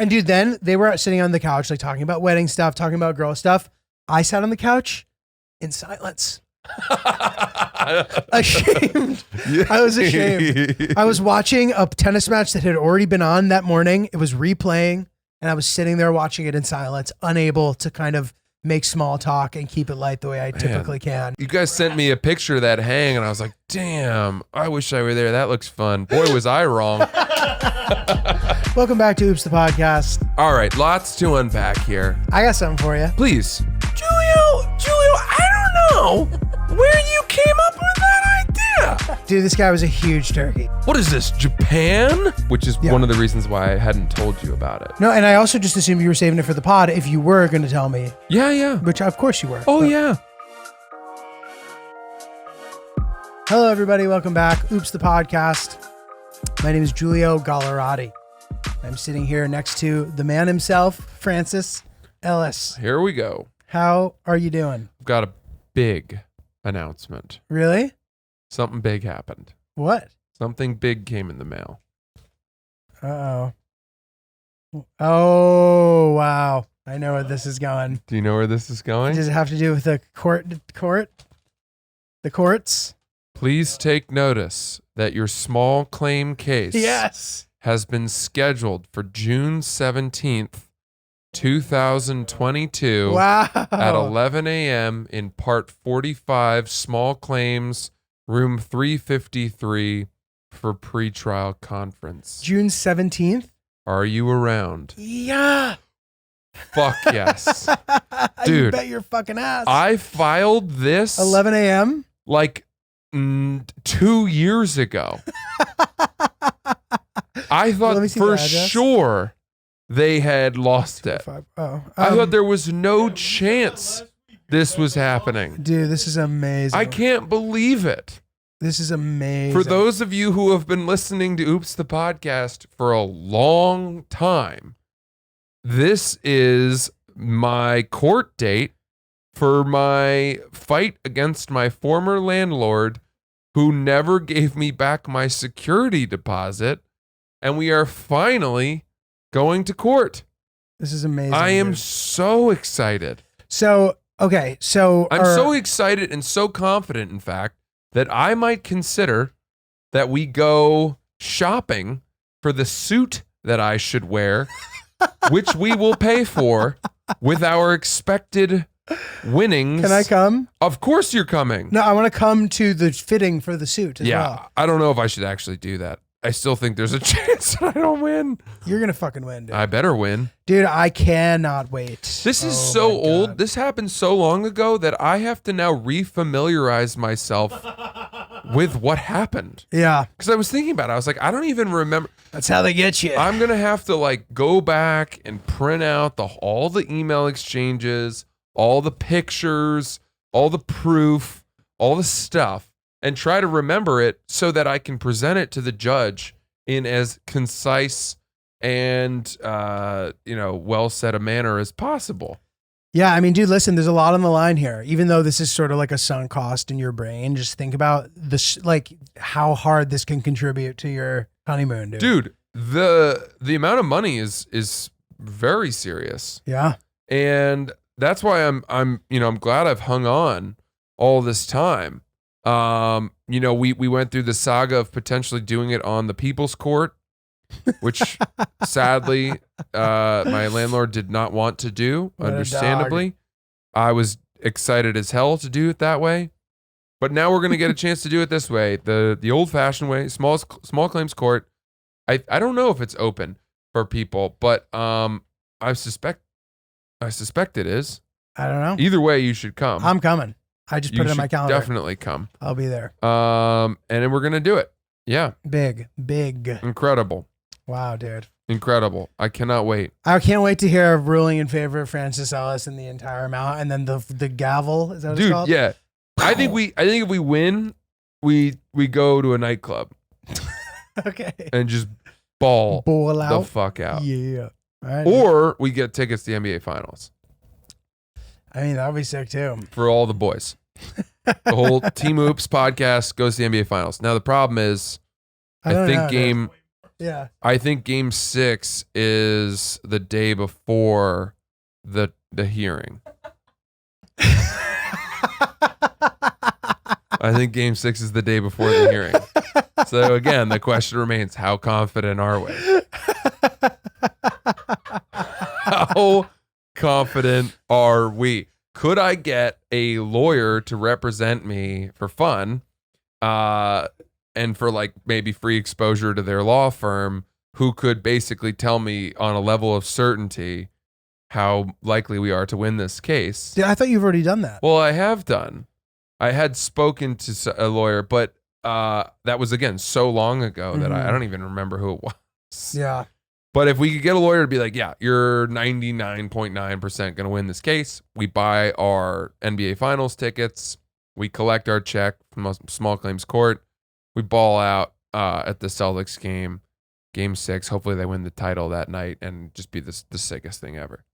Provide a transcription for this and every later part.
And dude, then they were sitting on the couch, like talking about wedding stuff, talking about girl stuff. I sat on the couch in silence. Ashamed. I was ashamed. I was watching a tennis match that had already been on that morning. It was replaying, and I was sitting there watching it in silence, unable to kind of make small talk and keep it light the way I typically can. You guys sent me a picture of that hang, and I was like, damn, I wish I were there. That looks fun. Boy, was I wrong. Welcome back to Oops the Podcast. All right, lots to unpack here. I got something for you. Please. Julio, I don't know where you came up with that idea. Dude, this guy was a huge turkey. What is this, Japan? Which is one of the reasons why I hadn't told you about it. No, and I also just assumed you were saving it for the pod if you were going to tell me. Yeah. Which, of course, you were. Oh, yeah. Hello, everybody. Welcome back. Oops, the Podcast. My name is Giulio Gallerati. I'm sitting here next to the man himself, Francis Ellis. Here we go. How are you doing? I've got a big announcement. Really? Something big happened. What? Something big came in the mail. Uh-oh. Oh, wow. I know where this is going. Do you know where this is going? Does it have to do with the court? The courts? Please take notice that your small claim case has been scheduled for June 17th, 2022 at 11 a.m. in Part 45, Small Claims, Room 353 for pretrial conference. June 17th? Are you around? Yeah. Fuck yes. Dude. You bet your fucking ass. I filed this 11 a.m.? like 2 years ago. I thought for sure they had lost it. I thought there was no chance this was happening. Dude, this is amazing. I can't believe it. This is amazing. For those of you who have been listening to Oops the Podcast for a long time, this is my court date for my fight against my former landlord who never gave me back my security deposit, and we are finally going to court. This is amazing. I am so excited. So, okay, so... I'm so excited and so confident, in fact, that I might consider that we go shopping for the suit that I should wear, which we will pay for with our expected winnings. Can I come? Of course you're coming. No, I want to come to the fitting for the suit as well. I don't know if I should actually do that. I still think there's a chance that I don't win. You're going to fucking win, dude. I better win. Dude, I cannot wait. This is so old. This happened so long ago that I have to now refamiliarize myself with what happened. Yeah. Because I was thinking about it. I was like, I don't even remember. That's how they get you. I'm going to have to like go back and print out all the email exchanges, all the pictures, all the proof, all the stuff, and try to remember it so that I can present it to the judge in as concise and well said a manner as possible. Yeah, I mean, dude, listen, there's a lot on the line here. Even though this is sort of like a sunk cost in your brain, just think about this, like how hard this can contribute to your honeymoon, dude. Dude, the amount of money is very serious. Yeah. And that's why I'm glad I've hung on all this time. We went through the saga of potentially doing it on the People's Court, which sadly, my landlord did not want to do, understandably. I was excited as hell to do it that way, but now we're going to get a chance to do it this way, the old fashioned way, small claims court. I don't know if it's open for people, but, I suspect it is. I don't know. Either way, you should come. I'm coming. I just put it in my calendar. Definitely come. I'll be there. And then we're gonna do it. Yeah. Big. Incredible. Wow, dude. Incredible. I cannot wait. I can't wait to hear a ruling in favor of Francis Ellis in the entire amount, and then the gavel. Is that what it's called? Yeah. I think if we win, we go to a nightclub. Okay. And just ball out the fuck out. Yeah. All right, or we get tickets to the NBA Finals. I mean, that would be sick too. For all the boys. The whole Team Oops podcast goes to the NBA Finals. Now, the problem is, I think game Yeah. I think Game 6 is the day before the hearing. I think Game 6 is the day before the hearing. So again, the question remains: how confident are we? How confident are we? Could I get a lawyer to represent me for fun, and for like maybe free exposure to their law firm, who could basically tell me on a level of certainty how likely we are to win this case? Yeah, I thought you've already done that. Well, I have done. I had spoken to a lawyer, but that was, again, so long ago that I don't even remember who it was. Yeah. But if we could get a lawyer to be like, yeah, you're 99.9% going to win this case. We buy our NBA Finals tickets. We collect our check from a small claims court. We ball out at the Celtics game 6. Hopefully they win the title that night and just be the sickest thing ever.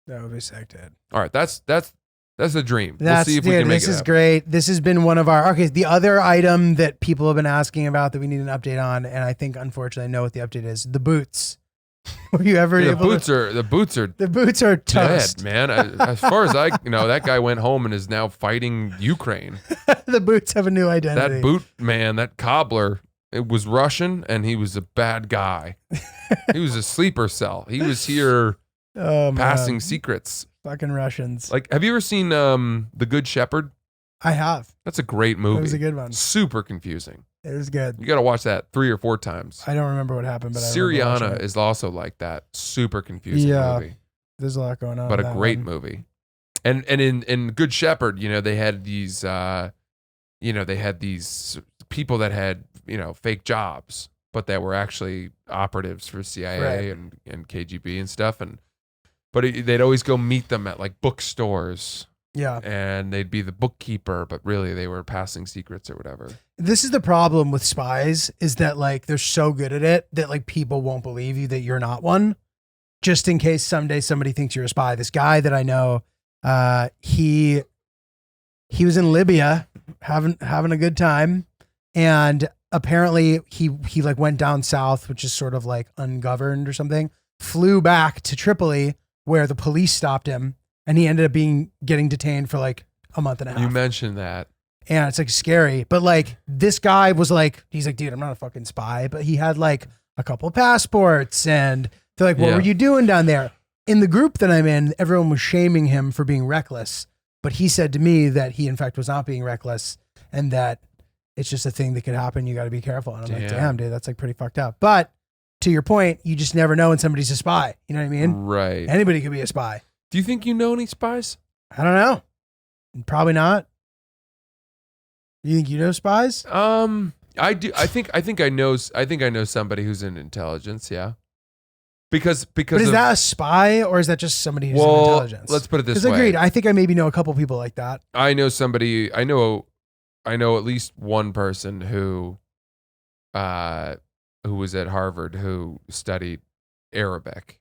That would be sick, dude. All right, that's the dream. We'll see if we can make it this is happen. great. This has been one of our, the other item that people have been asking about that we need an update on, and I think unfortunately I know what the update is. The boots. Were you ever The able boots to? The boots are toast. dead, man. As far as that guy went home and is now fighting Ukraine. The boots have a new identity. That boot man, that cobbler, it was Russian and he was a bad guy. He was a sleeper cell. He was here passing secrets. Fucking Russians. Like, have you ever seen The Good Shepherd? I have. That's a great movie. It was a good one. Super confusing. It was good. You got to watch that 3 or 4 times. I don't remember what happened, but I remember watching Syriana it. is also like that. Super confusing movie. There's a lot going on. But in a that great one. movie. And in Good Shepherd, they had these people that had, fake jobs, but that were actually operatives for CIA and KGB and stuff. But they'd always go meet them at like bookstores. Yeah. And they'd be the bookkeeper, but really they were passing secrets or whatever. This is the problem with spies, is that like they're so good at it that like people won't believe you that you're not one, just in case someday somebody thinks you're a spy. This guy that I know, he was in Libya having a good time, and apparently he like went down south, which is sort of like ungoverned or something, flew back to Tripoli where the police stopped him, and he ended up getting detained for like a month and a half. You mentioned that. And it's like scary. But like this guy was like, he's like, dude, I'm not a fucking spy. But he had like a couple of passports, and they're like, what were you doing down there? In the group that I'm in, everyone was shaming him for being reckless. But he said to me that he in fact was not being reckless, and that it's just a thing that could happen. You got to be careful. And I'm like, damn, dude, that's like pretty fucked up. But to your point, you just never know when somebody's a spy. You know what I mean? Right. Anybody could be a spy. Do you think you know any spies? I don't know. Probably not. You think you know spies? I do. I think I know somebody who's in intelligence. Yeah. Because. But is that a spy, or is that just somebody who's in intelligence? Let's put it this way. Because agreed, I think I maybe know a couple people like that. I know somebody. I know at least one person who was at Harvard who studied Arabic.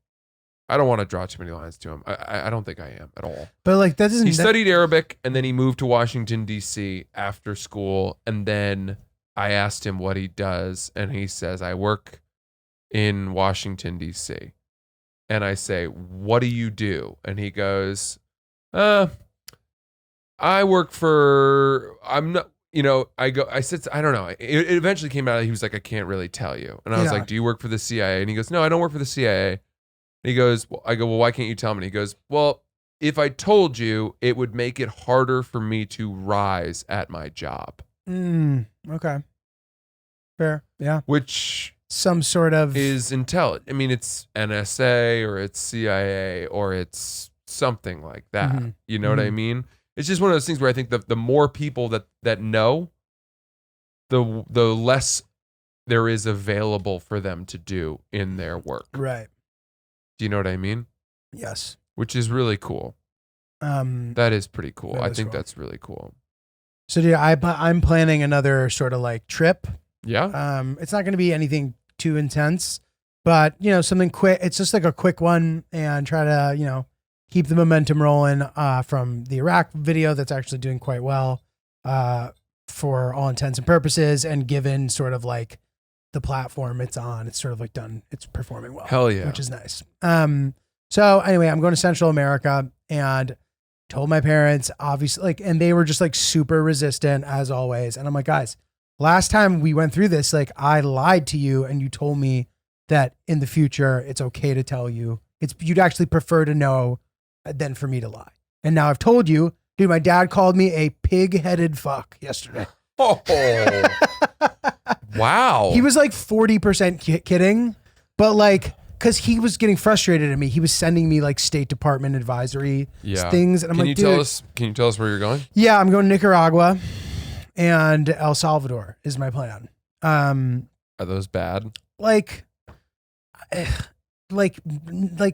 I don't want to draw too many lines to him. I don't think I am at all. But like that doesn't. He studied Arabic, and then he moved to Washington D.C. after school, and then I asked him what he does, and he says, I work in Washington D.C. And I say, what do you do? And he goes, I work for, I'm not, I said, I don't know. It eventually came out, he was like, I can't really tell you. And I was like, do you work for the CIA? And he goes, no, I don't work for the CIA. And he goes, I go, well, why can't you tell me? And he goes, well, if I told you, it would make it harder for me to rise at my job. Okay. Fair. Yeah. Which some sort of is intelligent. I mean, it's NSA or it's CIA or it's something like that. Mm-hmm. You know what I mean? It's just one of those things where I think the more people that know, the less there is available for them to do in their work. Right. Do you know what I mean? Yes. Which is really cool. That is pretty cool. I think that's really cool. So yeah, I'm planning another sort of like trip. Yeah. It's not going to be anything too intense, but something quick. It's just like a quick one, and try to keep the momentum rolling from the Iraq video that's actually doing quite well for all intents and purposes, and given sort of like the platform it's on. It's sort of like done. It's performing well. Hell yeah. Which is nice. So anyway, I'm going to Central America and told my parents, obviously, like, and they were just like super resistant as always. And I'm like, guys, last time we went through this, like I lied to you and you told me that in the future it's okay to tell you. You'd actually prefer to know than for me to lie. And now I've told you, dude, my dad called me a pig-headed fuck yesterday. Oh, wow. He was like 40% kidding, but like, because he was getting frustrated at me. He was sending me like State Department advisory things. And I'm can like, can you tell us where you're going? Yeah, I'm going to Nicaragua and El Salvador is my plan. Are those bad? Like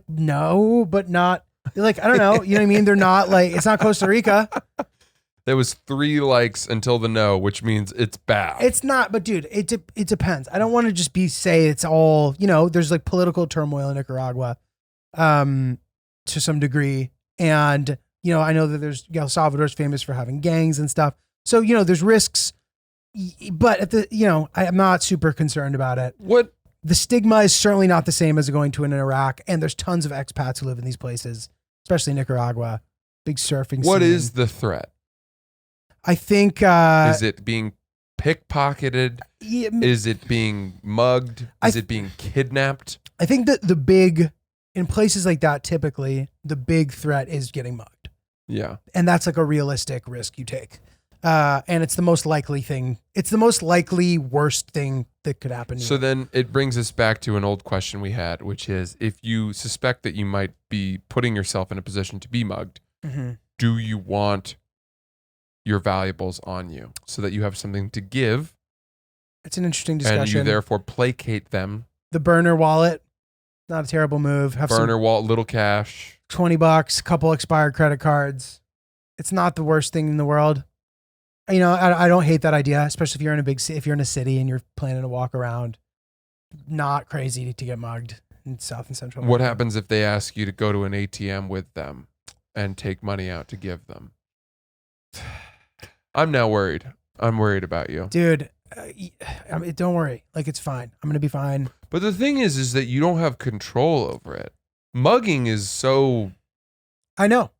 no, but not like, I don't know. You know what I mean? They're not like, it's not Costa Rica. There was 3 likes until the no, which means it's bad. It's not, but dude, it depends. I don't want to just say it's all, you know, there's like political turmoil in Nicaragua, to some degree. And, you know, I know that El Salvador's famous for having gangs and stuff. So, you know, there's risks, but I'm not super concerned about it. What? The stigma is certainly not the same as going to an Iraq. And there's tons of expats who live in these places, especially Nicaragua, big surfing scene. What is the threat? I think, is it being pickpocketed? Yeah, is it being mugged? Is it being kidnapped? I think that in places like that, typically the big threat is getting mugged. Yeah. And that's like a realistic risk you take. And it's the most likely thing. It's the most likely worst thing that could happen to you. So then it brings us back to an old question we had, which is if you suspect that you might be putting yourself in a position to be mugged, do you want your valuables on you so that you have something to give? It's an interesting discussion. And you therefore placate them. The burner wallet, not a terrible move. Have burner wallet, little cash. $20, couple expired credit cards. It's not the worst thing in the world. You know, I don't hate that idea, especially if you're in if you're in a city and you're planning to walk around. Not crazy to get mugged in South and Central America. What happens if they ask you to go to an ATM with them and take money out to give them? I'm now worried. I'm worried about you. Dude, I mean, don't worry. Like, it's fine. I'm going to be fine. But the thing is that you don't have control over it. Mugging is so... I know.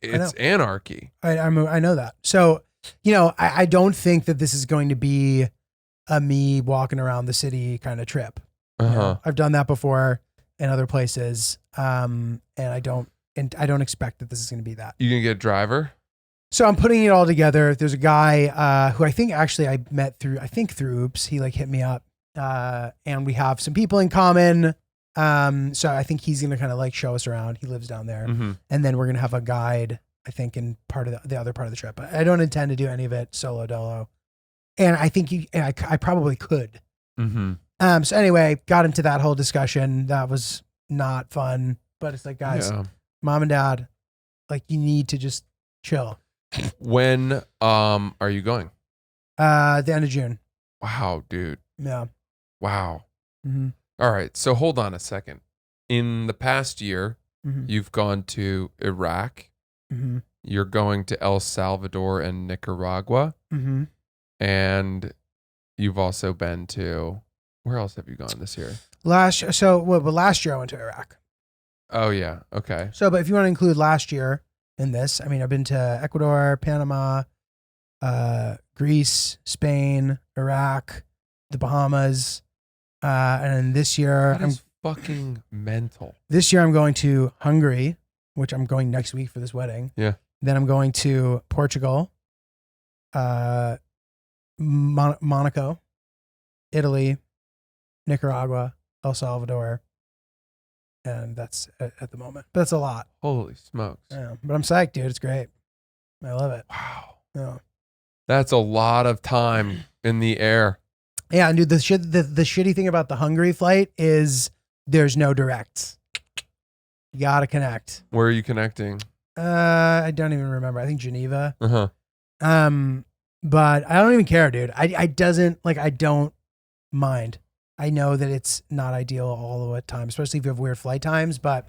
It's anarchy. I know that. So, you know, I don't think that this is going to be a me walking around the city kind of trip. You know? I've done that before in other places. And I don't expect that this is going to be that. You going to get a driver? So I'm putting it all together. There's a guy who I think actually I met through Oops. He like hit me up. And we have some people in common. So I think he's going to kind of like show us around. He lives down there. And then we're going to have a guide, I think, in part of the other part of the trip. I don't intend to do any of it solo dolo. And I think I probably could. So anyway, got into that whole discussion. That was not fun, but it's like, guys, mom and dad, like you need to just chill. When are you going? The end of June. Wow, dude. Yeah. Wow. All right. So hold on a second. In the past year, you've gone to Iraq. You're going to El Salvador and Nicaragua. And you've also been to, where else have you gone this year? Last year I went to Iraq. Oh yeah. Okay. So, but if you want to include last year in this, I mean, I've been to Ecuador, Panama, Greece, Spain, Iraq, the Bahamas. And this year, I'm fucking mental. This year I'm going to Hungary, which I'm going next week for this wedding. Yeah. Then I'm going to Portugal, Monaco, Italy, Nicaragua, El Salvador. And that's at the moment. But that's a lot. Holy smokes. Yeah. But I'm psyched, dude. It's great. I love it. Wow. Yeah. That's a lot of time in the air. Yeah, and dude, the shitty thing about the Hungary flight is there's no directs. You gotta connect. Where are you connecting? I don't even remember. I think Geneva. But I don't even care, dude. I don't mind. I know that it's not ideal all the time, especially if you have weird flight times, but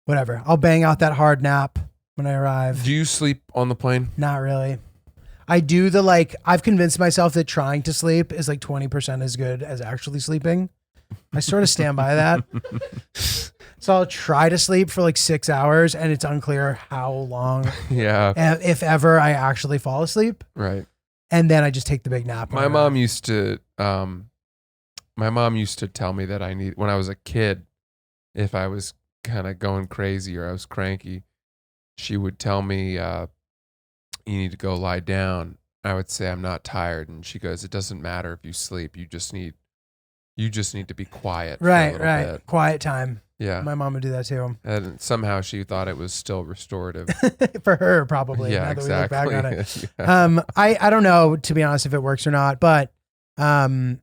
whatever. I'll bang out that hard nap when I arrive. Do you sleep on the plane? Not really. I do the like, I've convinced myself that trying to sleep is like 20% as good as actually sleeping. I sort of stand by that. So I'll try to sleep for like 6 hours and it's unclear how long, if ever, I actually fall asleep. Right. And then I just take the big nap. My mom used to tell me that when I was a kid, if I was kind of going crazy or I was cranky, she would tell me, you need to go lie down. I would say, I'm not tired. And she goes, it doesn't matter if you sleep. You just need to be quiet. Right. For a little bit. Quiet time. Yeah. My mom would do that too. And somehow she thought it was still restorative. For her, probably. Yeah, now that we look exactly. back on it. Yeah. I don't know, to be honest, if it works or not, but I've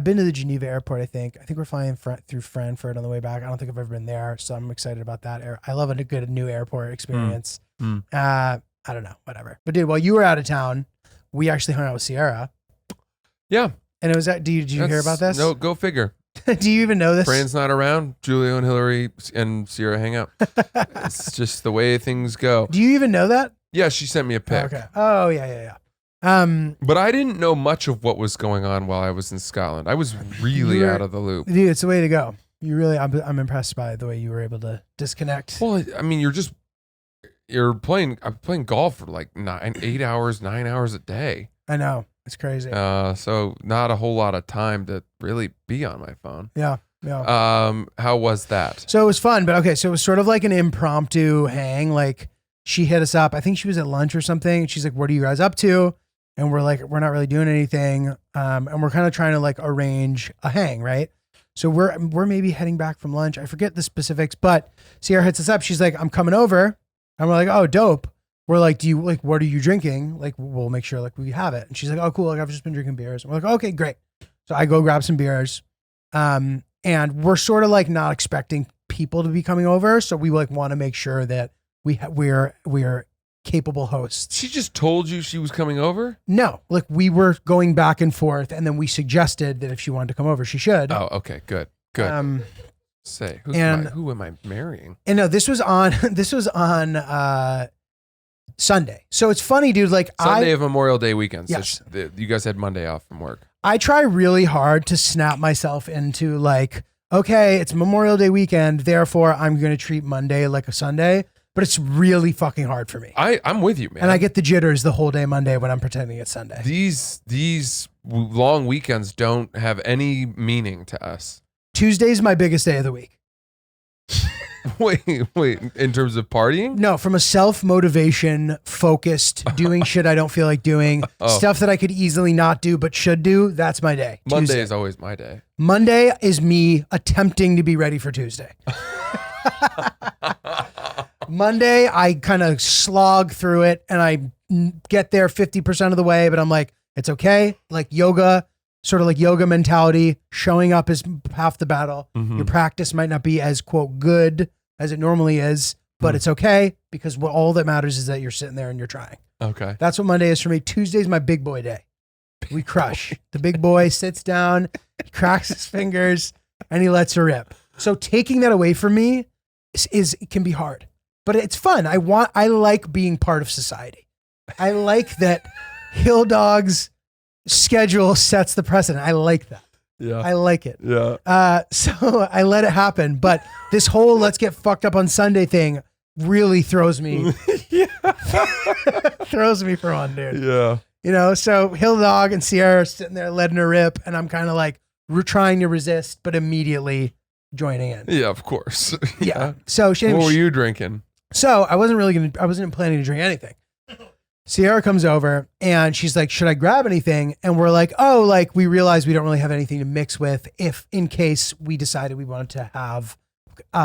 been to the Geneva airport, I think. I think we're flying through Frankfurt on the way back. I don't think I've ever been there, so I'm excited about that. I love a good new airport experience. I don't know, whatever. But dude, while you were out of town, we actually hung out with Sierra. Yeah. And it was did you hear about this? No, go figure. Do you even know this? Fran's not around. Julio and Hillary and Sierra hang out. It's just the way things go. Do you even know that? Yeah, she sent me a pic. Okay. Oh, yeah. But I didn't know much of what was going on while I was in Scotland. I was really out of the loop. Dude, it's the way to go. I'm impressed by the way you were able to disconnect. Well, I mean, I'm playing golf for like 9 hours a day. I know. It's crazy. So not a whole lot of time to really be on my phone. Yeah. How was that? So it was fun, but okay. So it was sort of like an impromptu hang. Like she hit us up. I think she was at lunch or something. And she's like, what are you guys up to? And we're like, we're not really doing anything. And we're kind of trying to like arrange a hang, right? So we're maybe heading back from lunch. I forget the specifics, but Sierra hits us up. She's like, I'm coming over. And we're like, oh, dope. We're like, what are you drinking? Like, we'll make sure like we have it. And she's like, oh, cool. Like I've just been drinking beers. And we're like, okay, great. So I go grab some beers. And we're sort of like not expecting people to be coming over. So we like want to make sure that we're capable hosts. She just told you she was coming over? No, like we were going back and forth. And then we suggested that if she wanted to come over, she should. Oh, okay. Good. Say, who am I marrying? And no, this was on Sunday. So it's funny, dude. Like Sunday of Memorial Day weekend. Yes. So you guys had Monday off from work. I try really hard to snap myself into like, okay, it's Memorial Day weekend. Therefore, I'm going to treat Monday like a Sunday. But it's really fucking hard for me. I'm with you, man. And I get the jitters the whole day Monday when I'm pretending it's Sunday. These long weekends don't have any meaning to us. Tuesday's my biggest day of the week. Wait, in terms of partying? No, from a self-motivation focused, doing shit I don't feel like doing, stuff that I could easily not do but should do, that's my day. Monday Tuesday. is always my day. Monday is me attempting to be ready for Tuesday. Monday, I kind of slog through it and I get there 50% of the way, but I'm like, it's okay. Like yoga, sort of like yoga mentality, showing up is half the battle. Mm-hmm. Your practice might not be as quote good as it normally is, but it's okay because all that matters is that you're sitting there and you're trying. Okay. That's what Monday is for me. Tuesday's my big boy day. We crush. The big boy sits down, he cracks his fingers, and he lets her rip. So taking that away from me it can be hard, but it's fun. I like being part of society. I like that Hill Dog's schedule sets the precedent. I like that. Yeah. I like it. Yeah. So I let it happen, but this whole let's get fucked up on Sunday thing really throws me. Throws me for one, dude. Yeah. You know, so Hill Dog and Sierra are sitting there letting her rip, and I'm kind of like trying to resist, but immediately joining in. Yeah, of course. Yeah. So what were you drinking? So I wasn't planning to drink anything. Sierra comes over and she's like, should I grab anything? And we're like, oh, like we realize we don't really have anything to mix with in case we decided we wanted to have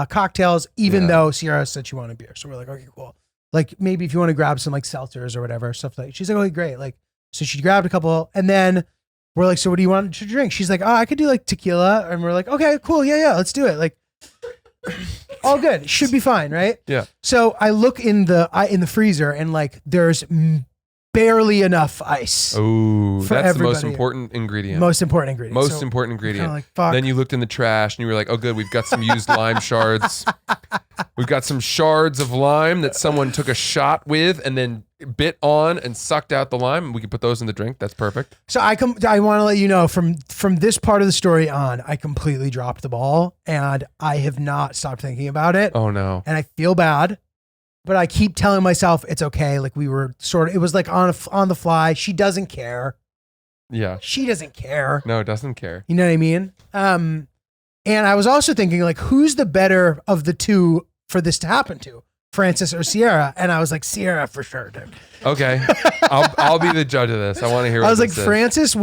cocktails, even though Sierra said she wanted beer. So we're like, okay, cool. Like maybe if you want to grab some like seltzers or whatever, stuff like, she's like, okay, great. Like, so she grabbed a couple and then we're like, so what do you want to drink? She's like, oh, I could do like tequila. And we're like, okay, cool. Yeah, let's do it. Like, all good. Should be fine, right? Yeah. So I look in the freezer and like there's barely enough ice. Oh, that's everybody. the most important ingredient. Most important ingredient. Like, fuck. Then you looked in the trash and you were like, oh, good. We've got some used lime shards. We've got some shards of lime that someone took a shot with and then bit on and sucked out the lime. We can put those in the drink. That's perfect. So I want to let you know from this part of the story on, I completely dropped the ball and I have not stopped thinking about it. Oh no. And I feel bad, but I keep telling myself it's okay. Like we were it was like on the fly. She doesn't care. Yeah. She doesn't care. No, doesn't care. You know what I mean? And I was also thinking like, who's the better of the two for this to happen to? Francis or Sierra? And I was like, Sierra for sure, dude. Okay. I'll be the judge of this. I want to hear what I was like, this is.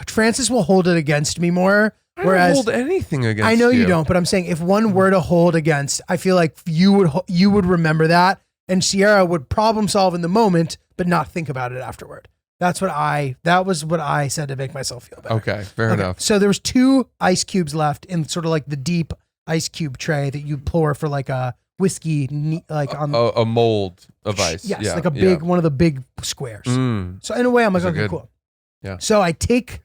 Francis will hold it against me more. I don't hold anything against I know you you don't, but I'm saying if one were to hold against, I feel like you would remember that, and Sierra would problem solve in the moment, but not think about it afterward. That was what I said to make myself feel better. Okay, fair enough. So there was 2 ice cubes left in sort of like the deep ice cube tray that you pour for like a whiskey, like on a mold of ice. Yes, yeah, like a big one of the big squares. So in a way, I'm like, okay, cool. Yeah. So I take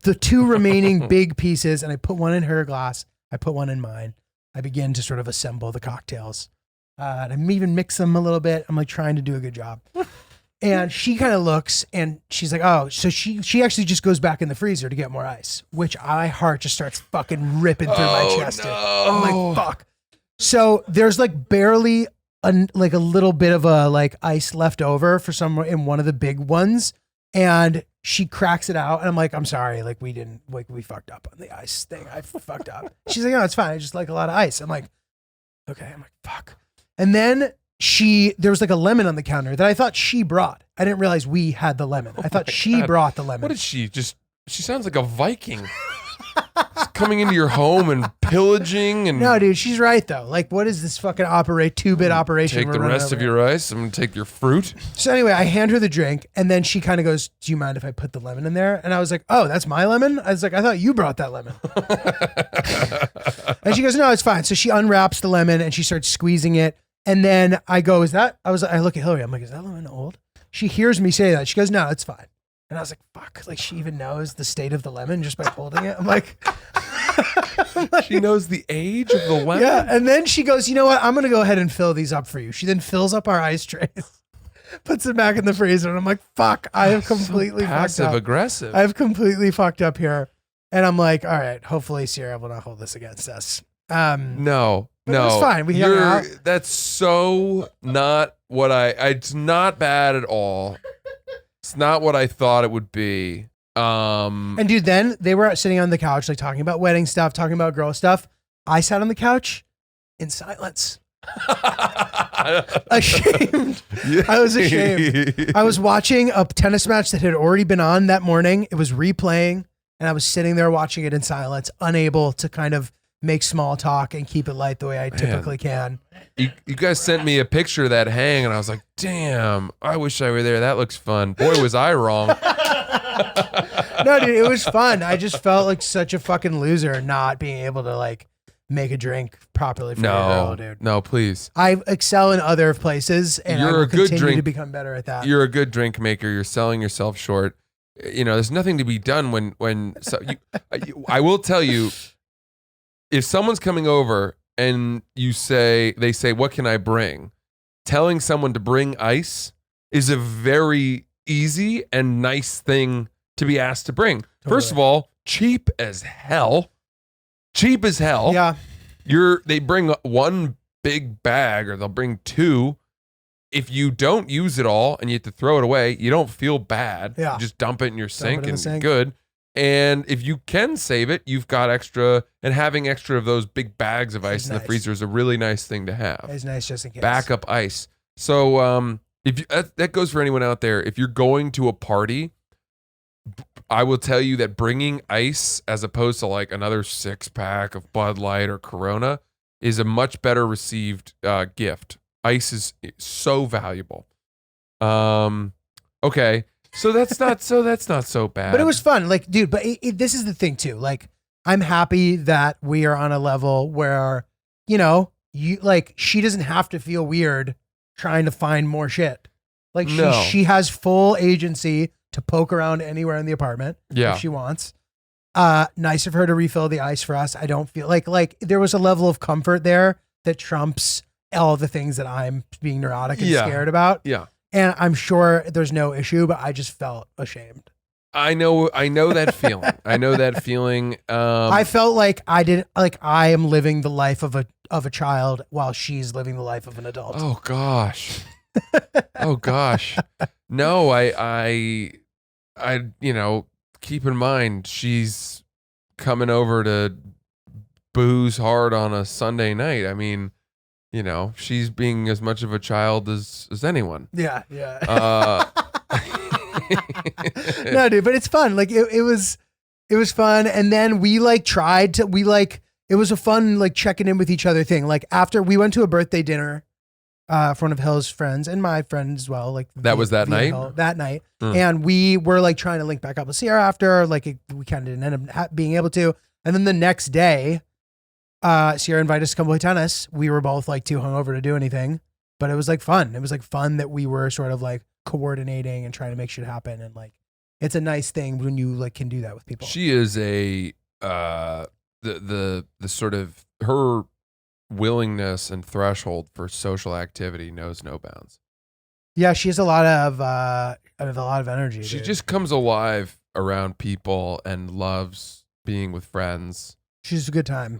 the 2 remaining big pieces and I put one in her glass. I put one in mine. I begin to sort of assemble the cocktails. And I'm even mix them a little bit. I'm like trying to do a good job. And she kind of looks and she's like, oh, so she actually just goes back in the freezer to get more ice, which my heart just starts fucking ripping through my chest. Dude. I'm like, fuck. So there's like barely like a little bit of a like ice left over for some in one of the big ones. And she cracks it out. And I'm like, I'm sorry. Like we fucked up on the ice thing. I fucked up. She's like, no, it's fine. I just like a lot of ice. I'm like, okay. I'm like, fuck. And then there was like a lemon on the counter that I thought she brought. I didn't realize we had the lemon. I thought she brought the lemon. What did she sounds like a Viking. Coming into your home and pillaging and no, dude, she's right though. Like, what is this fucking 2-bit operation? Take the rest of your ice. I'm gonna take your fruit. So anyway, I hand her the drink, and then she kind of goes, "Do you mind if I put the lemon in there?" And I was like, "Oh, that's my lemon." I was like, "I thought you brought that lemon." And she goes, "No, it's fine." So she unwraps the lemon and she starts squeezing it, and then I go, "Is that?" I look at Hillary. I'm like, "Is that lemon old?" She hears me say that. She goes, "No, it's fine." And I was like, fuck, like she even knows the state of the lemon just by holding it. I'm like, she knows the age of the lemon. Yeah. And then she goes, you know what? I'm going to go ahead and fill these up for you. She then fills up our ice trays, puts it back in the freezer. And I'm like, fuck, I have completely passive aggressive. I've completely fucked up here. And I'm like, all right, hopefully Sierra will not hold this against us. No. It was fine. We hung out. That's so not what it's not bad at all. It's not what I thought it would be. And dude, then they were sitting on the couch, like talking about wedding stuff, talking about girl stuff. I sat on the couch in silence. Ashamed. I was ashamed. I was watching a tennis match that had already been on that morning. It was replaying, and I was sitting there watching it in silence, unable to kind of make small talk and keep it light the way I typically can. You guys sent me a picture of that hang, and I was like, damn, I wish I were there. That looks fun. Boy, was I wrong. No, dude, it was fun. I just felt like such a fucking loser not being able to like make a drink properly for a girl, dude. No, please. I excel in other places, and I will continue to become better at that. You're a good drink maker. You're selling yourself short. You know, there's nothing to be done I will tell you, if someone's coming over and they say, what can I bring? Telling someone to bring ice is a very easy and nice thing to be asked to bring. Totally. First of all, cheap as hell. Cheap as hell. Yeah. They bring one big bag or they'll bring 2. If you don't use it all and you have to throw it away, you don't feel bad. Yeah. You just dump it in your sink and you're good. And if you can save it, you've got extra, and having extra of those big bags of ice in the freezer is a really nice thing to have. It's nice just in case. Backup ice. So if that goes for anyone out there, if you're going to a party, I will tell you that bringing ice as opposed to like another 6-pack of Bud Light or Corona is a much better received gift. Ice is so valuable. Okay. So that's not so bad. But it was fun. Like, dude, but this is the thing too. Like, I'm happy that we are on a level where, you know, she doesn't have to feel weird trying to find more shit. Like she has full agency to poke around anywhere in the apartment if she wants. Nice of her to refill the ice for us. I don't feel like there was a level of comfort there that trumps all the things that I'm being neurotic and scared about. Yeah. And I'm sure there's no issue, but I just felt ashamed. I know that feeling. I know that feeling. I felt like I am living the life of a child while she's living the life of an adult. Oh gosh. Oh gosh. No, I keep in mind she's coming over to booze hard on a Sunday night. I mean, she's being as much of a child as anyone. Yeah. No, dude, but it's fun. Like it was fun. And then we it was a fun, like checking in with each other thing. Like after we went to a birthday dinner, for one of Hill's friends and my friend as well. Like that was that night? That night. And we were like trying to link back up with Sierra after, like we kind of didn't end up being able to. And then the next day, Sierra invited us to come play tennis. We were both like too hungover to do anything, but it was like fun. It was like fun that we were sort of like coordinating and trying to make shit happen. And like, it's a nice thing when you like can do that with people. She is the sort of her willingness and threshold for social activity knows no bounds. Yeah. She has a lot of energy. She dude. just comes alive around people and loves being with friends. She's a good time.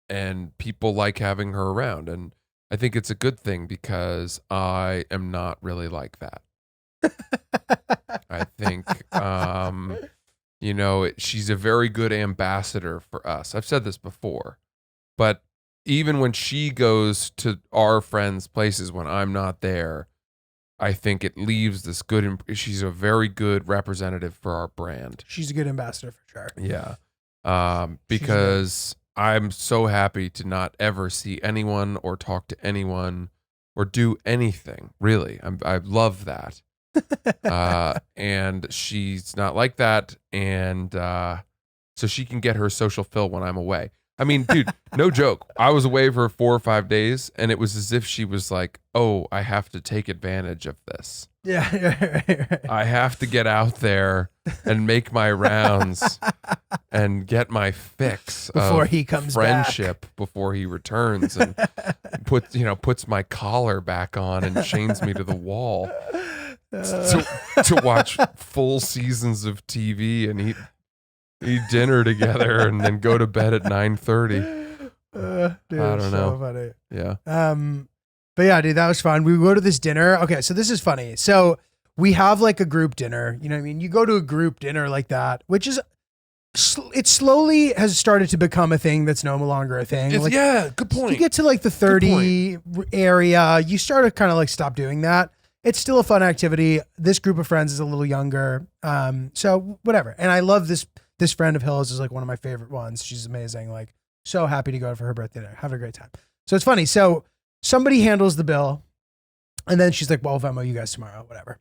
And people like having her around. And I think it's a good thing because I am not really like that. I think, she's a very good ambassador for us. I've said this before, but even when she goes to our friends' places when I'm not there, I think it leaves this good. She's a very good representative for our brand. She's a good ambassador for sure. Yeah. Because I'm so happy to not ever see anyone or talk to anyone or do anything. Really, I love that. And she's not like that, and so she can get her social fill when I'm away. I mean, dude, no joke. I was away for 4 or 5 days, and it was as if she was like, "Oh, I have to take advantage of this. Yeah, right. I have to get out there and make my rounds and get my fix Before of he comes friendship before he returns and puts my collar back on and chains me to the wall to watch full seasons of TV and eat dinner together and then go to bed at 9:30. Dude, I don't know. Funny. Yeah. But yeah, dude, that was fun. We go to this dinner. Okay, so this is funny. So we have like a group dinner. You know what I mean? You go to a group dinner like that, which is, it slowly has started to become a thing that's no longer a thing. Like, yeah, good point. You get to like the 30 area, you start to kind of like stop doing that. It's still a fun activity. This group of friends is a little younger. So whatever. And I love this friend of Hill's is like one of my favorite ones. She's amazing. Like so happy to go for her birthday dinner. Having a great time. So it's funny. So somebody handles the bill and then she's like, well, I'll Venmo you guys tomorrow, whatever.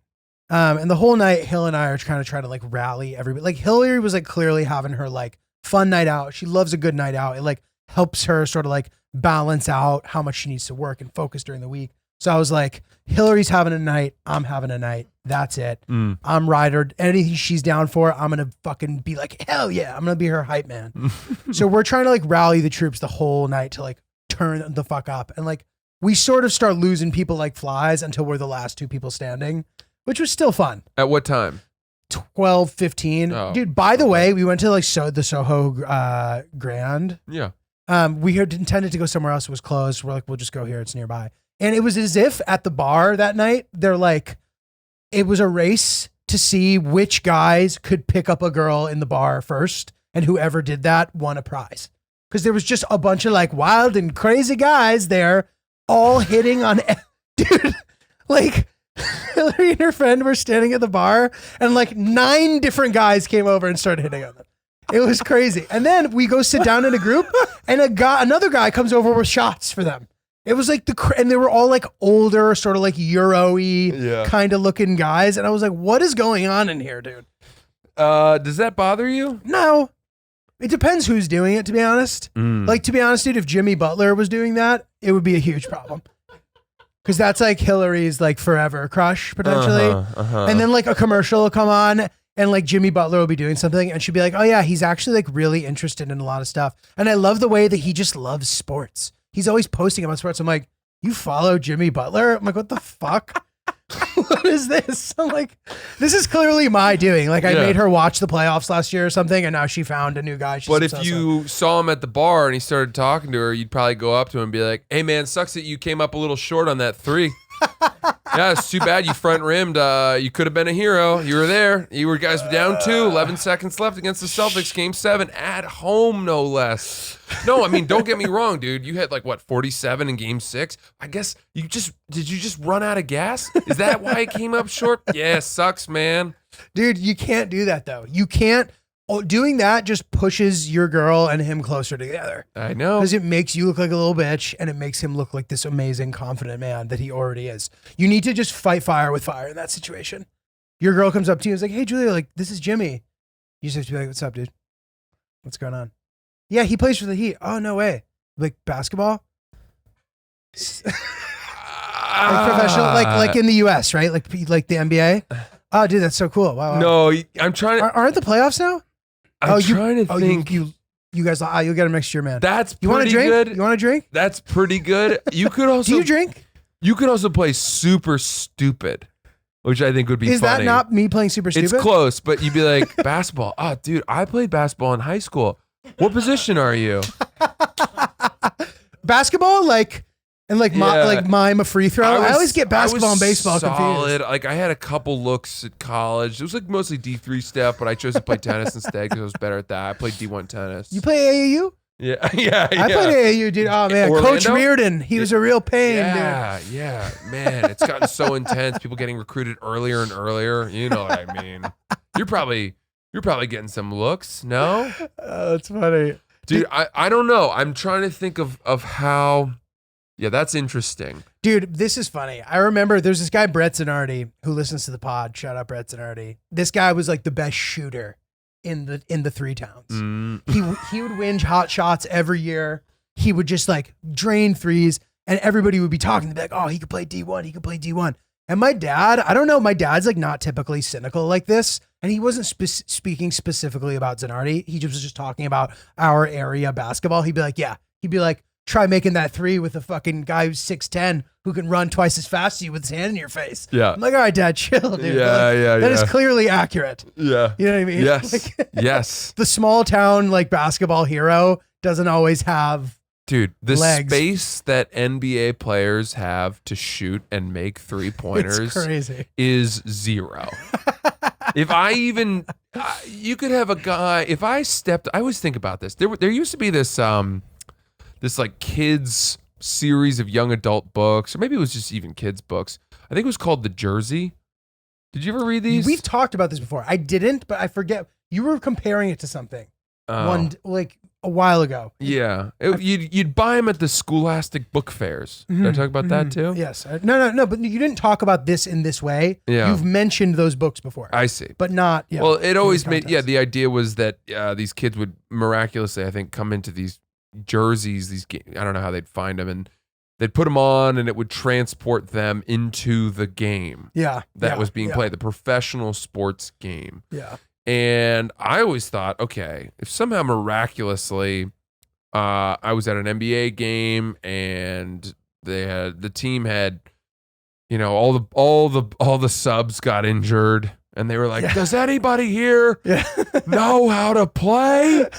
And the whole night, Hill and I are kind of trying to like rally everybody. Like Hillary was like clearly having her like fun night out. She loves a good night out. It like helps her sort of like balance out how much she needs to work and focus during the week. So I was like, Hillary's having a night. I'm having a night. That's it. I'm rider. Anything she's down for, I'm going to fucking be like, hell yeah. I'm going to be her hype man. So we're trying to like rally the troops the whole night to like turn the fuck up. And like, we sort of start losing people like flies until we're the last 2 people standing, which was still fun. At what time? 12, 15. Oh, dude, by the way, we went to like the Soho Grand. Yeah. We had intended to go somewhere else. It was closed. We're like, we'll just go here. It's nearby. And it was as if at the bar that night, they're like, it was a race to see which guys could pick up a girl in the bar first. And whoever did that won a prize. Because there was just a bunch of like wild and crazy guys there all hitting on, dude, like Hillary and her friend were standing at the bar and like 9 different guys came over and started hitting on them. It was crazy. And then we go sit down in a group and another guy comes over with shots for them. It was like and they were all like older, sort of like Euro-y kind of looking guys. And I was like, what is going on in here, dude? Does that bother you? No. It depends who's doing it, to be honest. Like, to be honest, dude, if Jimmy Butler was doing that, it would be a huge problem. Because that's like Hillary's like forever crush, potentially. And then like a commercial will come on and like Jimmy Butler will be doing something and she'll be like, oh yeah, he's actually like really interested in a lot of stuff. And I love the way that he just loves sports. He's always posting about sports. I'm like, you follow Jimmy Butler? I'm like, what the fuck? what is this? I'm like, this is clearly my doing. Like I made her watch the playoffs last year or something, and now she found a new guy. But if you saw him at the bar and he started talking to her, you'd probably go up to him and be like, "Hey man, sucks that you came up a little short on that 3. Yeah, it's too bad you front rimmed. You could have been a hero. You were there. You were guys down 2, 11 seconds left against the Celtics, game 7 at home, no less. No, I mean, don't get me wrong, dude. You had 47 in game 6. I guess did you just run out of gas? Is that why it came up short? Yeah, sucks, man. Dude, you can't do that though. You can't. Doing that just pushes your girl and him closer together. I know. Because it makes you look like a little bitch and it makes him look like this amazing, confident man that he already is. You need to just fight fire with fire in that situation. Your girl comes up to you and is like, "Hey, Julia, this is Jimmy." You just have to be like, "What's up, dude? What's going on?" "Yeah, he plays for the Heat." "Oh, no way." "Like basketball?" Professional, like in the US, right? Like the NBA? "Oh, dude, that's so cool." Wow. No, I'm trying to... Aren't the playoffs now? I'm trying to think. You guys, you'll get them next year, man. That's you want to drink? good. You want to drink? That's pretty good. You could also... Do you drink? You could also play super stupid, which I think would be funny. Is that not me playing super stupid? It's close, but you'd be like, basketball. "Oh, dude, I played basketball in high school. What position are you?" Basketball, mime a free throw. I always get basketball and baseball solid. confused. I had a couple looks at college. It was mostly D3 stuff, but I chose to play tennis instead because I was better at that. I played D1 tennis. You play AAU? Yeah. I played AAU, dude. Oh man, Orlando? Coach Reardon, he was a real pain, dude. Yeah, man, it's gotten so intense. People getting recruited earlier and earlier. You know what I mean? You're probably getting some looks. No, that's funny, dude. I don't know. I'm trying to think of how. Yeah, that's interesting. Dude, this is funny. I remember there's this guy, Brett Zanardi, who listens to the pod. Shout out, Brett Zanardi. This guy was like the best shooter in the 3 towns. He would win hot shots every year. He would just drain threes, and everybody would be talking. They'd be like, "Oh, he could play D1. He could play D1." And my dad, I don't know, my dad's not typically cynical like this. And he wasn't speaking specifically about Zanardi. He just was just talking about our area basketball. He'd be like, yeah. He'd be like, "Try making that 3 with a fucking guy who's 6'10" who can run twice as fast as you with his hand in your face." Yeah. I'm like, "All right, Dad, chill, dude." Yeah. That is clearly accurate. Yeah. You know what I mean? Yes. Yes. The small town basketball hero doesn't always have Dude, the legs. space that NBA players have to shoot and make 3-pointers It's crazy. is 0. If I even, you could have a guy, I always think about this. There used to be this kids series of young adult books, or maybe it was just even kids books. I think it was called The Jersey. Did you ever read these? We've talked about this before. I didn't, but I forget. You were comparing it to something a while ago. Yeah. You'd buy them at the Scholastic book fairs. Did I talk about that too? Yes. No, but you didn't talk about this in this way. Yeah. You've mentioned those books before. I see. But not, Well, it always made, the idea was that these kids would miraculously, I think, come into these jerseys, I don't know how they'd find them, and they'd put them on and it would transport them into the game that was being played, the professional sports game. Yeah. And I always thought, okay, if somehow miraculously I was at an NBA game and the team had, all the subs got injured, and they were like, "Does anybody here know how to play?"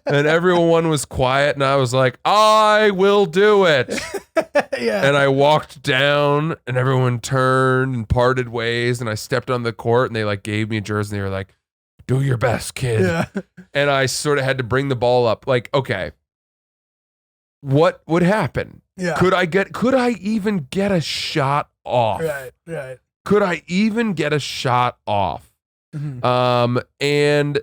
And everyone was quiet, and I was like, "I will do it." And I walked down, and everyone turned and parted ways, and I stepped on the court, and they gave me a jersey, and they were like, "Do your best, kid." Yeah. And I sort of had to bring the ball up. Okay, what would happen? Yeah. Could I even get a shot off? Right. Could I even get a shot off? Mm-hmm. And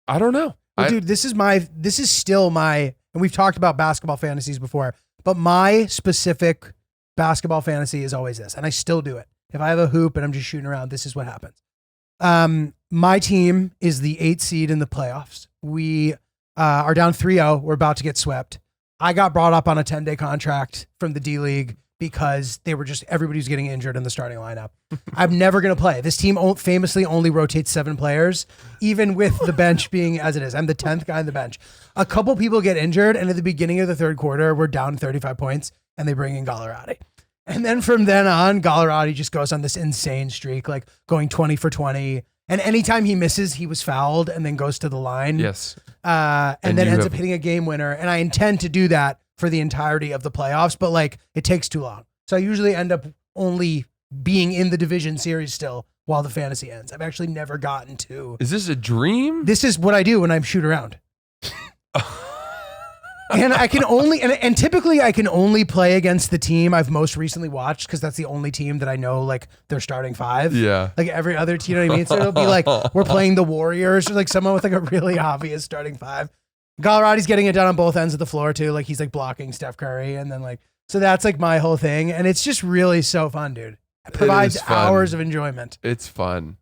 I don't know. Well, dude, this is still my, and we've talked about basketball fantasies before, but my specific basketball fantasy is always this, and I still do it. If I have a hoop and I'm just shooting around, this is what happens. My team is the 8th seed in the playoffs. We are down 3-0. We're about to get swept. I got brought up on a 10-day contract from the D League because everybody was getting injured in the starting lineup. I'm never going to play. This team famously only rotates 7 players, even with the bench being as it is. I'm the 10th guy on the bench. A couple people get injured, and at the beginning of the third quarter, we're down 35 points, and they bring in Gallerati. And then from then on, Gallerati just goes on this insane streak, like going 20 for 20. And anytime he misses, he was fouled and then goes to the line. Yes. And then ends up hitting a game winner. And I intend to do that for the entirety of the playoffs, but like it takes too long. So I usually end up only being in the division series still while the fantasy ends. I've actually never gotten to. Is this a dream? This is what I do when I shoot around. And I can only, and typically I can only play against the team I've most recently watched because that's the only team that I know like they're starting five. Yeah. Like every other team, you know what I mean? So it'll be like we're playing the Warriors or like someone with like a really obvious starting five. Gallerati's getting it done on both ends of the floor too. Like he's like blocking Steph Curry and then like, so that's like my whole thing. And it's just really so fun, dude. It provides hours of enjoyment. It's fun.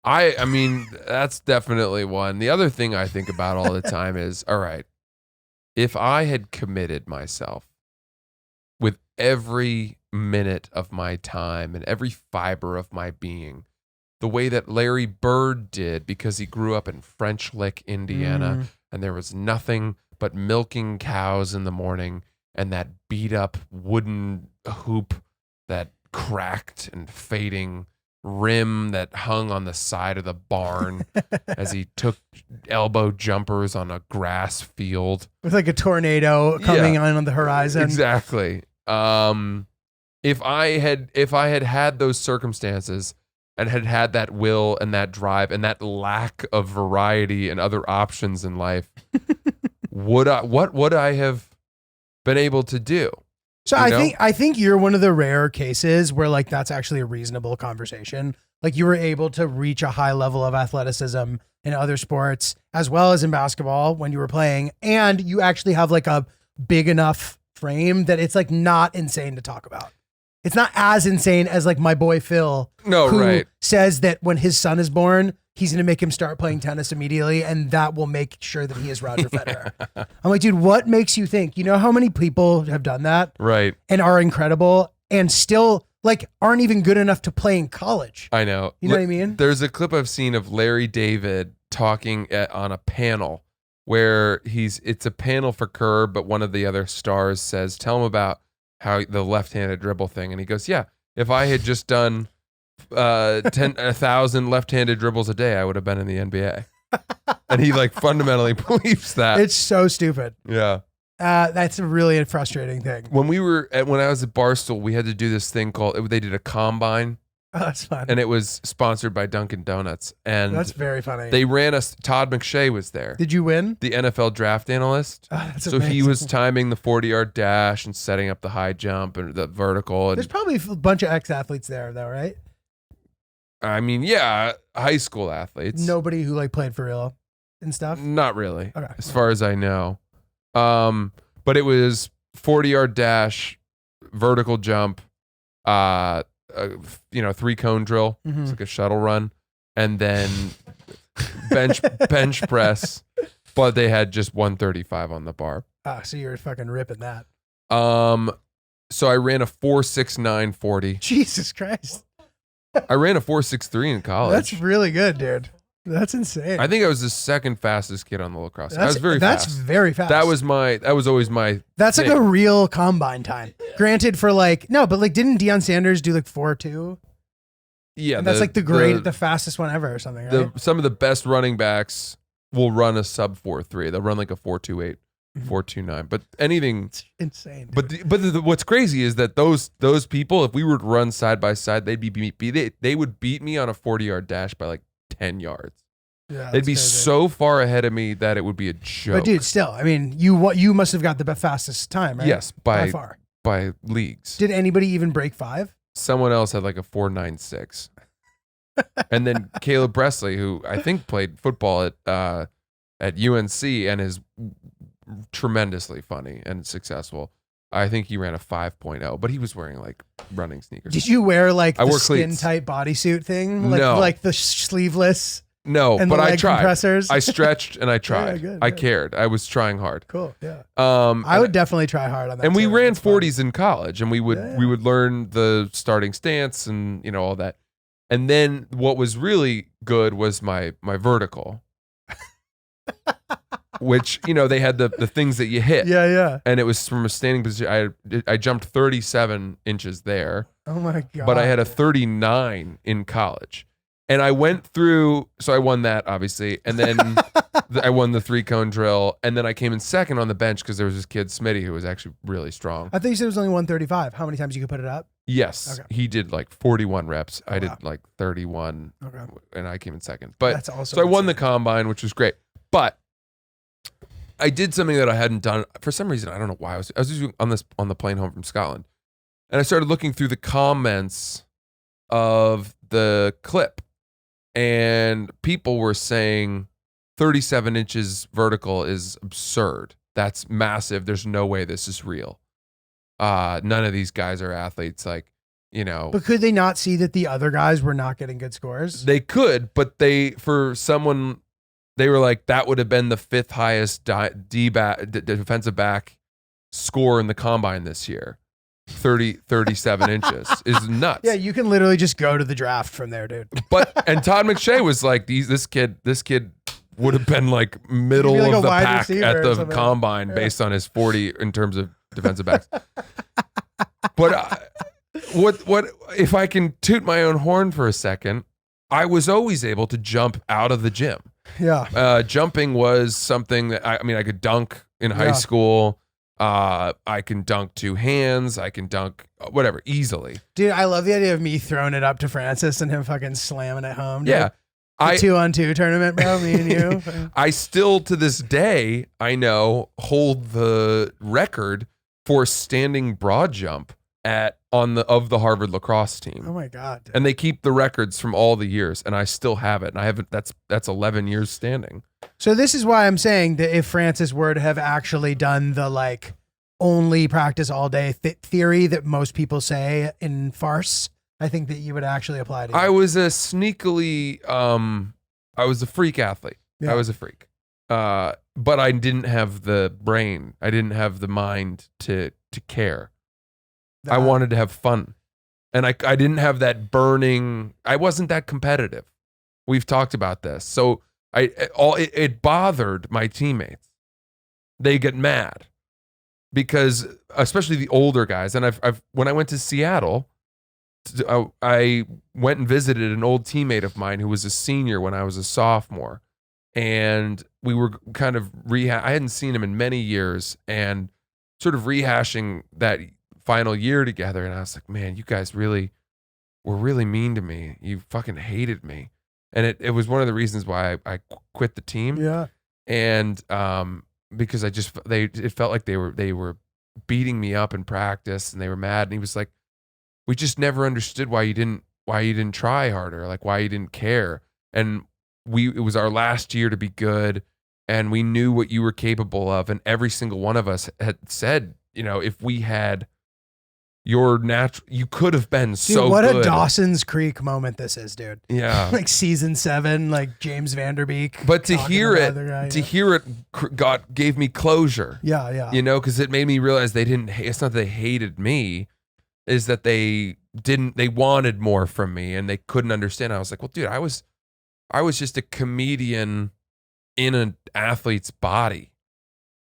I mean, that's definitely one. The other thing I think about all the time is, all right, if I had committed myself with every minute of my time and every fiber of my being, the way that Larry Bird did because he grew up in French Lick, Indiana, and there was nothing but milking cows in the morning and that beat up wooden hoop that cracked and fading rim that hung on the side of the barn as he took elbow jumpers on a grass field with like a tornado coming on the horizon. Exactly. If I had those circumstances and had that will and that drive and that lack of variety and other options in life, what would I have been able to do? So I think you're one of the rare cases where like that's actually a reasonable conversation. Like you were able to reach a high level of athleticism in other sports as well as in basketball when you were playing, and you actually have like a big enough frame that it's like not insane to talk about. It's not as insane as like my boy Phil, who says that when his son is born, he's going to make him start playing tennis immediately, and that will make sure that he is Roger Federer. I'm like, dude, what makes you think? You know how many people have done that? Right. And are incredible and still like aren't even good enough to play in college. I know. You know what I mean? There's a clip I've seen of Larry David talking on a panel where it's a panel for Kerr, but one of the other stars says, tell him about how the left-handed dribble thing. And he goes, yeah, if I had just done 1,000 left-handed dribbles a day, I would have been in the NBA. And he like fundamentally believes that. It's so stupid. Yeah. That's a really frustrating thing. When I was at Barstool, we had to do this thing called, they did a combine. Oh, that's fun. And it was sponsored by Dunkin' Donuts. And that's very funny. They ran us, Todd McShay was there. Did you win? The NFL draft analyst. Oh, that's so amazing. he was timing the 40-yard dash and setting up the high jump and the vertical. And there's probably a bunch of ex-athletes there though, right? I mean, yeah, high school athletes. Nobody who like played for real and stuff? Not really, okay. As far as I know. But it was 40-yard dash, vertical jump, 3-cone drill. It's like a shuttle run. And then bench press, but they had just 135 on the bar. Ah, so you're fucking ripping that. So I ran a 4.69 40. Jesus Christ. I ran a 4.63 in college. That's really good, dude. That's insane. I think I was the second fastest kid on the lacrosse. I was very fast. That's very fast. That was always my That's thing. like a real combine time. Granted for like, no, but like didn't Deion Sanders do like 4.2? Yeah. And that's like the fastest one ever or something, right? Some of the best running backs will run a sub 4.3. They'll run like a 4.28, 4.29. But anything. It's insane. Dude. But what's crazy is that those people, if we were to run side by side, they would beat me on a 40-yard dash by like 10 yards. Yeah, they'd be so far ahead of me that it would be a joke. But dude, still, I mean, you must have got the fastest time, right? Yes, by far. By leagues. Did anybody even break 5? Someone else had like a 4.96. And then Caleb Presley, who I think played football at UNC and is tremendously funny and successful. I think he ran a 5.0, but he was wearing like running sneakers. Did you wear like the skin cleats. tight bodysuit thing? No. Like the sleeveless? No, and but the leg I tried. Compressors? I stretched and I tried. Good. I cared. I was trying hard. Cool. Yeah. I would definitely try hard on that. And we too. ran That's 40s in college, and we would learn the starting stance and all that. And then what was really good was my vertical. which, they had the things that you hit. Yeah. And it was from a standing position. I jumped 37 inches there. Oh my God. But I had a 39 in college. And I went through, so I won that, obviously. And then I won the 3-cone drill. And then I came in second on the bench because there was this kid, Smitty, who was actually really strong. I think you said it was only 135. How many times you could put it up? Yes. Okay. He did like 41 reps. I did like 31. Okay. And I came in second. But that's also so I won the combine, which was great. But I did something that I hadn't done for some reason. I don't know why. I was just on the plane home from Scotland. And I started looking through the comments of the clip. And people were saying 37 inches vertical is absurd. That's massive. There's no way this is real. None of these guys are athletes. But could they not see that the other guys were not getting good scores? They could, but they were like, that would have been the 5th highest defensive back score in the combine this year. 37 inches is nuts. Yeah, you can literally just go to the draft from there, dude. And Todd McShay was like, this kid would have been like middle of the pack at the combine based on his 40 in terms of defensive backs. But what if I can toot my own horn for a second? I was always able to jump out of the gym. Yeah. Jumping was something that I could dunk in high school. I can dunk 2 hands. I can dunk whatever easily. Dude, I love the idea of me throwing it up to Francis and him fucking slamming it home. Dude. Yeah. The 2-on-2 tournament, bro, me and you. I still, to this day, I know, hold the record for standing broad jump of the Harvard lacrosse team. Oh my God. Dude. And they keep the records from all the years, and I still have it. And I haven't, that's 11 years standing. So this is why I'm saying that if Francis were to have actually done the only practice all day theory that most people say in farce, I think that you would actually apply to you. I was a freak athlete. Yeah. I was a freak. But I didn't have the brain. I didn't have the mind to care. I wanted to have fun. And I didn't have that burning, I wasn't that competitive. We've talked about this. So it bothered my teammates. They get mad because, especially the older guys. And when I went to Seattle, I went and visited an old teammate of mine who was a senior when I was a sophomore, and we were kind of I hadn't seen him in many years, and sort of rehashing that final year together. And I was like, man, you guys were really mean to me. You fucking hated me. And it was one of the reasons why I quit the team. Yeah. And because it felt like they were beating me up in practice, and they were mad. And he was like, we just never understood why you didn't try harder, like why you didn't care. And it was our last year to be good, and we knew what you were capable of. And every single one of us had said, if we had your you could have been so what good. A Dawson's Creek moment this is, dude. Yeah. Like season 7, like James Vanderbeek. But to hear it gave me closure. Yeah. Because it made me realize it's not that they hated me, is that they wanted more from me, and they couldn't understand. I was like, well, dude, I was just a comedian in an athlete's body,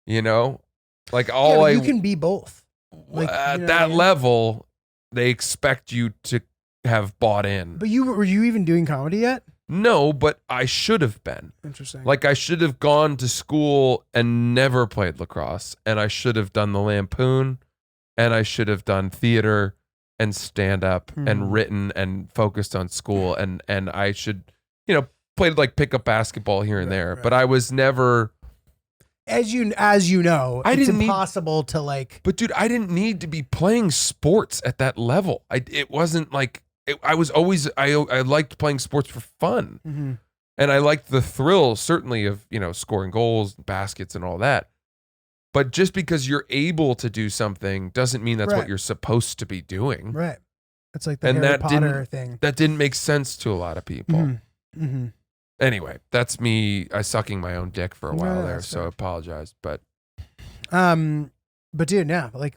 like you can be both. Like, at that level, they expect you to have bought in. But were you even doing comedy yet? No, but I should have been. Interesting. Like, I should have gone to school and never played lacrosse, and I should have done the Lampoon, and I should have done theater and stand up and written and focused on school, and I should, played like pickup basketball here and there, but I was never. As you know, it's impossible to like. But dude, I didn't need to be playing sports at that level. It wasn't like I was always. I liked playing sports for fun, and I liked the thrill certainly of scoring goals, baskets, and all that. But just because you're able to do something doesn't mean that's what you're supposed to be doing. Right. It's like the Harry Potter thing. That didn't make sense to a lot of people. Anyway, that's me sucking my own dick for a while there, so I apologize. But dude, yeah, like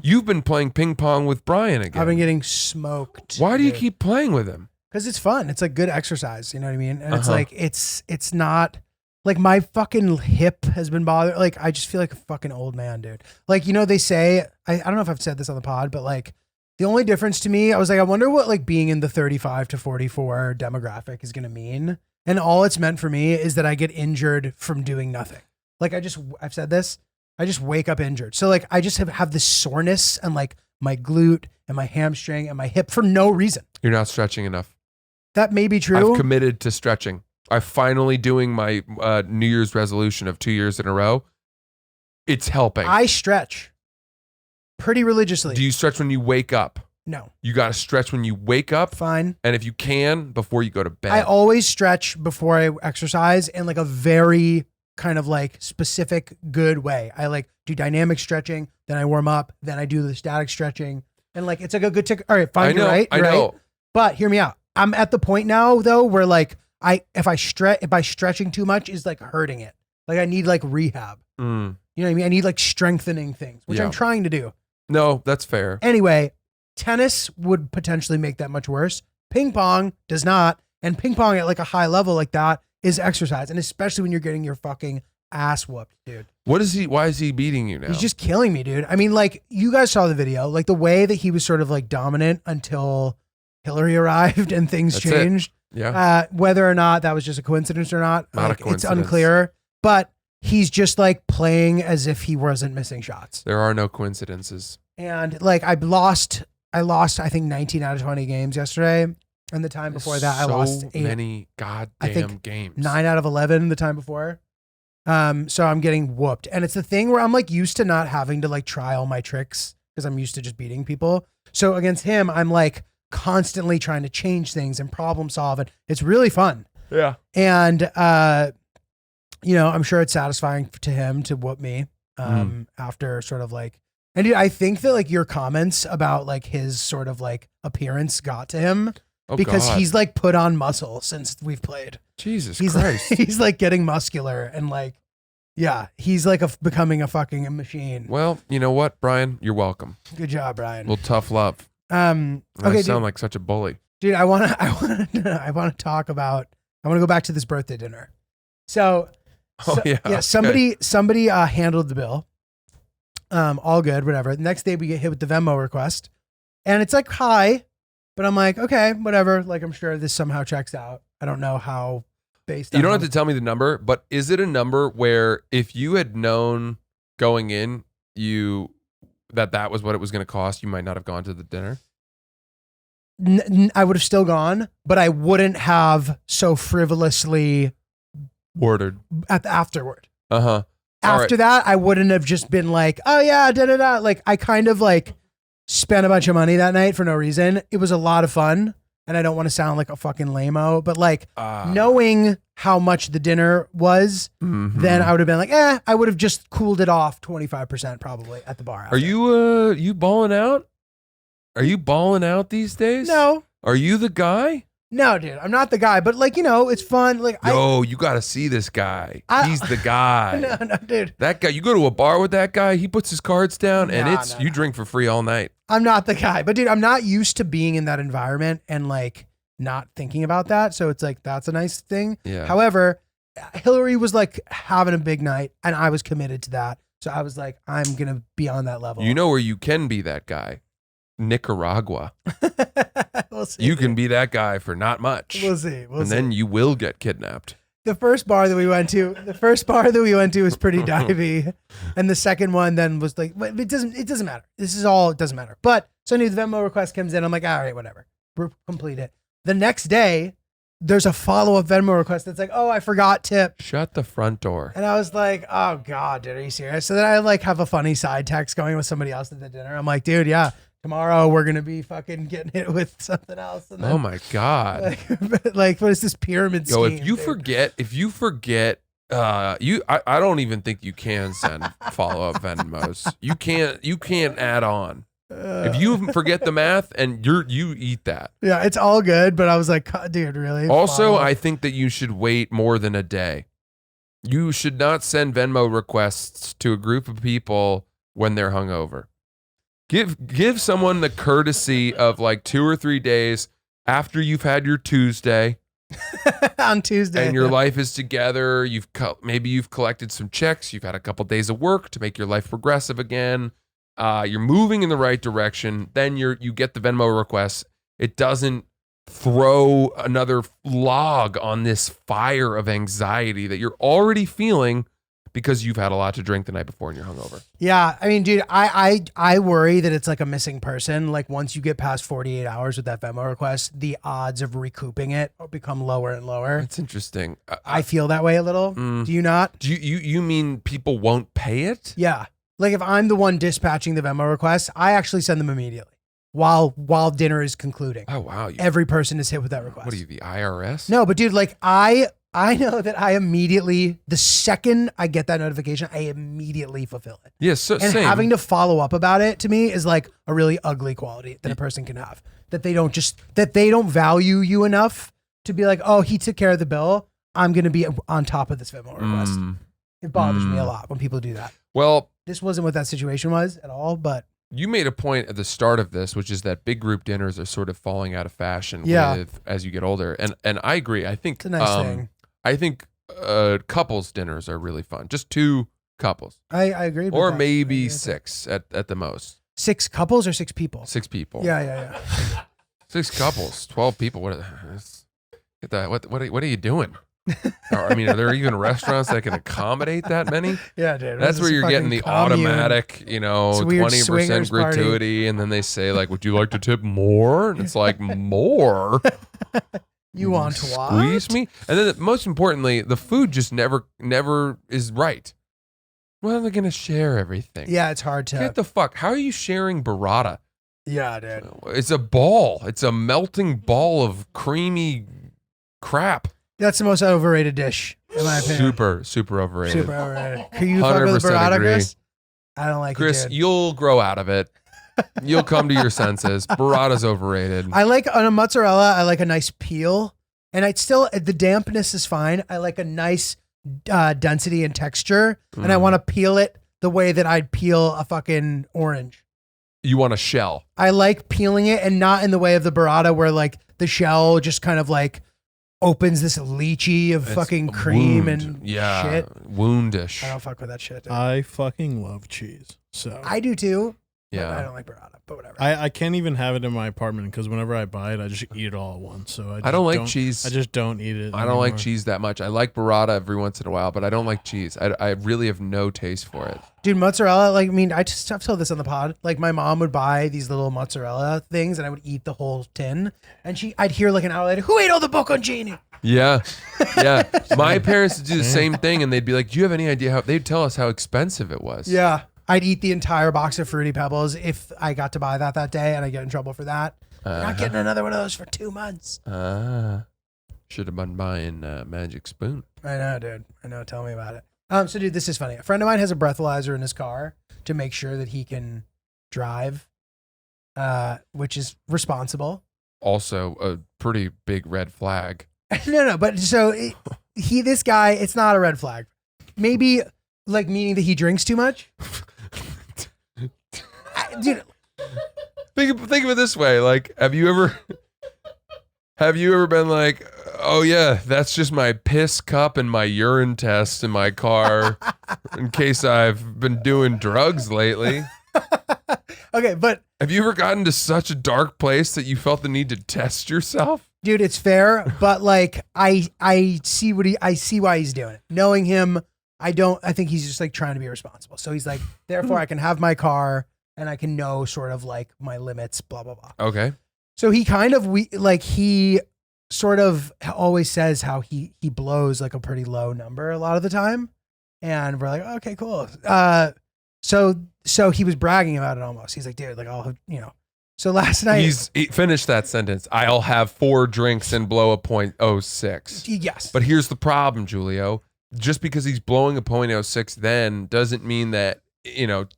you've been playing ping pong with Brian again. I've been getting smoked. Why do you keep playing with him? Because it's fun. It's like good exercise. You know what I mean? And it's like it's not Like my fucking hip has been bothered. Like I just feel like a fucking old man, dude. Like, they say, I don't know if I've said this on the pod, but like the only difference to me, I was like, I wonder what like being in the 35 to 44 demographic is going to mean. And all it's meant for me is that I get injured from doing nothing. Like I've said this, I just wake up injured. So like I just have this soreness and like my glute and my hamstring and my hip for no reason. You're not stretching enough. That may be true. I've committed to stretching. I'm finally doing my New Year's resolution of 2 years in a row. It's helping. I stretch pretty religiously. Do you stretch when you wake up? No. You got to stretch when you wake up. Fine. And if you can, before you go to bed. I always stretch before I exercise in like a very kind of like specific good way. I like do dynamic stretching, then I warm up, then I do the static stretching. And like, it's like a good tick. All right, fine. You're right. You're right. But hear me out. I'm at the point now though, where like if stretching too much is like hurting it. Like I need like rehab. You know what I mean? I need like strengthening things, which I'm trying to do. No, that's fair. Anyway, tennis would potentially make that much worse. Ping pong does not. And ping pong at like a high level like that is exercise. And especially when you're getting your fucking ass whooped, dude. Why is he beating you now? He's just killing me, dude. I mean, like you guys saw the video, like the way that he was sort of like dominant until Hillary arrived and things changed. Yeah. Whether or not that was just a coincidence or not, Not like, a coincidence. it's unclear. But he's just like playing as if he wasn't missing shots. There are no coincidences. And like I lost I think 19 out of 20 games yesterday. And the time before that I lost 8. Many goddamn games. 9 out of 11 the time before. So I'm getting whooped. And it's the thing where I'm like used to not having to like try all my tricks because I'm used to just beating people. So against him, I'm like constantly trying to change things and problem solve it. It's really fun. Yeah. And I'm sure it's satisfying to him to whoop me after sort of like, and dude, I think that like your comments about like his sort of like appearance got to him because he's like put on muscle since we've played. Jesus Christ. Christ. He's like getting muscular and like, yeah, he's like becoming a fucking machine. Well, you know what, Brian? You're welcome. Good job, Brian. Well, tough love. Okay, I sound like such a bully. Dude, I want to talk about, I want to go back to this birthday dinner. So somebody handled the bill. All good, whatever. The next day we get hit with the Venmo request and it's like high, but I'm like, okay, whatever. Like, I'm sure this somehow checks out. I don't know how based on. You don't have to tell me the number, but is it a number where if you had known going in, that was what it was going to cost, you might not have gone to the dinner? I would have still gone, but I wouldn't have so frivolously ordered afterward. Uh-huh. After that, I wouldn't have just been like, oh yeah, da-da-da. Like I kind of like spent a bunch of money that night for no reason. It was a lot of fun. And I don't want to sound like a fucking lame-o, but like knowing how much the dinner was, then I would have been like, I would have just cooled it off 25% probably at the bar. Are you balling out? Are you balling out these days? No. Are you the guy? No, dude, I'm not the guy, but like, it's fun. Like, you got to see this guy. He's the guy. No, dude. That guy, you go to a bar with that guy, he puts his cards down and you drink for free all night. I'm not the guy, but dude, I'm not used to being in that environment and like not thinking about that. So it's like, that's a nice thing. Yeah. However, Hillary was like having a big night and I was committed to that. So I was like, I'm going to be on that level. You know where you can be that guy? Nicaragua. We'll see. You can be that guy for not much. We'll see. Then you will get kidnapped. The first bar that we went to was pretty divey. And the second one then was like, it doesn't matter. It doesn't matter. But so the Venmo request comes in. I'm like, all right, whatever. We're complete it. The next day, there's a follow-up Venmo request that's like, oh, I forgot tip. Shut the front door. And I was like, oh God, dude, are you serious? So then I like have a funny side text going with somebody else at the dinner. I'm like, dude, yeah. Tomorrow we're gonna be fucking getting hit with something else. And then, oh my God! Like what is this pyramid scheme? If you forget, I don't even think you can send follow up Venmos. You can't add on. If you forget the math and you eat that. Yeah, it's all good. But I was like, dude, really? Also, I think that you should wait more than a day. You should not send Venmo requests to a group of people when they're hungover. Give someone the courtesy of like 2 or 3 days after you've had your Tuesday, on Tuesday. and your life is together. Maybe you've collected some checks. You've had a couple days of work to make your life progressive again. You're moving in the right direction. Then you get the Venmo request. It doesn't throw another log on this fire of anxiety that you're already feeling because you've had a lot to drink the night before and you're hungover. Yeah, I mean, dude, I worry that it's like a missing person. Like once you get past 48 hours with that Venmo request, the odds of recouping it become lower and lower. It's interesting. I feel that way a little. Do you not? Do you mean people won't pay it? Yeah. Like if I'm the one dispatching the Venmo request, I actually send them immediately while dinner is concluding. Oh wow! Every person is hit with that request. What are you, the IRS? No, but dude, like I know that I immediately, the second I get that notification, I immediately fulfill it. Yes, yeah, and same. having to follow up about it to me is like a really ugly quality that a person can have. That they don't value you enough to be like, oh, he took care of the bill. I'm going to be on top of this Venmo request. It bothers me a lot when people do that. Well, this wasn't what that situation was at all, but you made a point at the start of this, which is that big group dinners are sort of falling out of fashion as you get older. And I agree. I think it's a nice thing. I think couples dinners are really fun. Just 2 couples. I agree. Or maybe 6 at the most. 6 couples or 6 people? 6 people. Yeah. 6 couples, 12 people. What are you doing? I mean, are there even restaurants that can accommodate that many? Yeah, dude. That's where you're getting the automatic, 20% gratuity, and then they say like, "Would you like to tip more?" And it's like, more. You want to squeeze me? And then most importantly, the food just never is right. Well, they're gonna share everything. Yeah, it's hard to get the fuck. How are you sharing burrata? Yeah, dude. It's a ball. It's a melting ball of creamy crap. That's the most overrated dish, in my opinion. Super overrated. Super overrated. Can you fuck with burrata, agree. Chris? I don't like Chris, it, dude. You'll grow out of it. You'll come to your senses. Burrata's overrated. I like, on a mozzarella, I like a nice peel. And the dampness is fine. I like a nice density and texture. And I want to peel it the way that I'd peel a fucking orange. You want a shell. I like peeling it and not in the way of the burrata where like the shell just kind of like opens this lychee of fucking cream and shit. Woundish. I don't fuck with that shit, dude. I fucking love cheese. So I do too. Yeah. I don't like burrata, but whatever. I can't even have it in my apartment because whenever I buy it, I just eat it all at once. So I don't like cheese. I just don't eat it. I don't like cheese that much. I like burrata every once in a while, but I don't like cheese. I really have no taste for it. Dude, mozzarella, like, I mean, I've told this on the pod. Like, my mom would buy these little mozzarella things and I would eat the whole tin. And I'd hear like an hour later, who ate all the bocconcini? Yeah. My parents would do the same thing and they'd be like, do you have any idea they'd tell us how expensive it was? Yeah. I'd eat the entire box of Fruity Pebbles if I got to buy that day and I get in trouble for that. I'm not getting another one of those for 2 months. Should have been buying Magic Spoon. I know, dude. I know. Tell me about it. So, dude, this is funny. A friend of mine has a breathalyzer in his car to make sure that he can drive, which is responsible. Also, a pretty big red flag. No, but so this guy, it's not a red flag. Maybe like meaning that he drinks too much. Dude, think of it this way. Like, have you ever been like, oh yeah, that's just my piss cup and my urine test in my car in case I've been doing drugs lately? Okay, but have you ever gotten to such a dark place that you felt the need to test yourself? Dude, it's fair, but like I see why he's doing it. Knowing him, I think he's just like trying to be responsible. So he's like, therefore I can have my car and I can know sort of like my limits, blah, blah, blah. Okay. So he he sort of always says how he blows like a pretty low number a lot of the time. And we're like, okay, cool. So he was bragging about it almost. He's like, dude, like I'll have, So last night he finished that sentence. I'll have 4 drinks and blow a .06. Yes. But here's the problem, Julio. Just because he's blowing a .06 then doesn't mean that,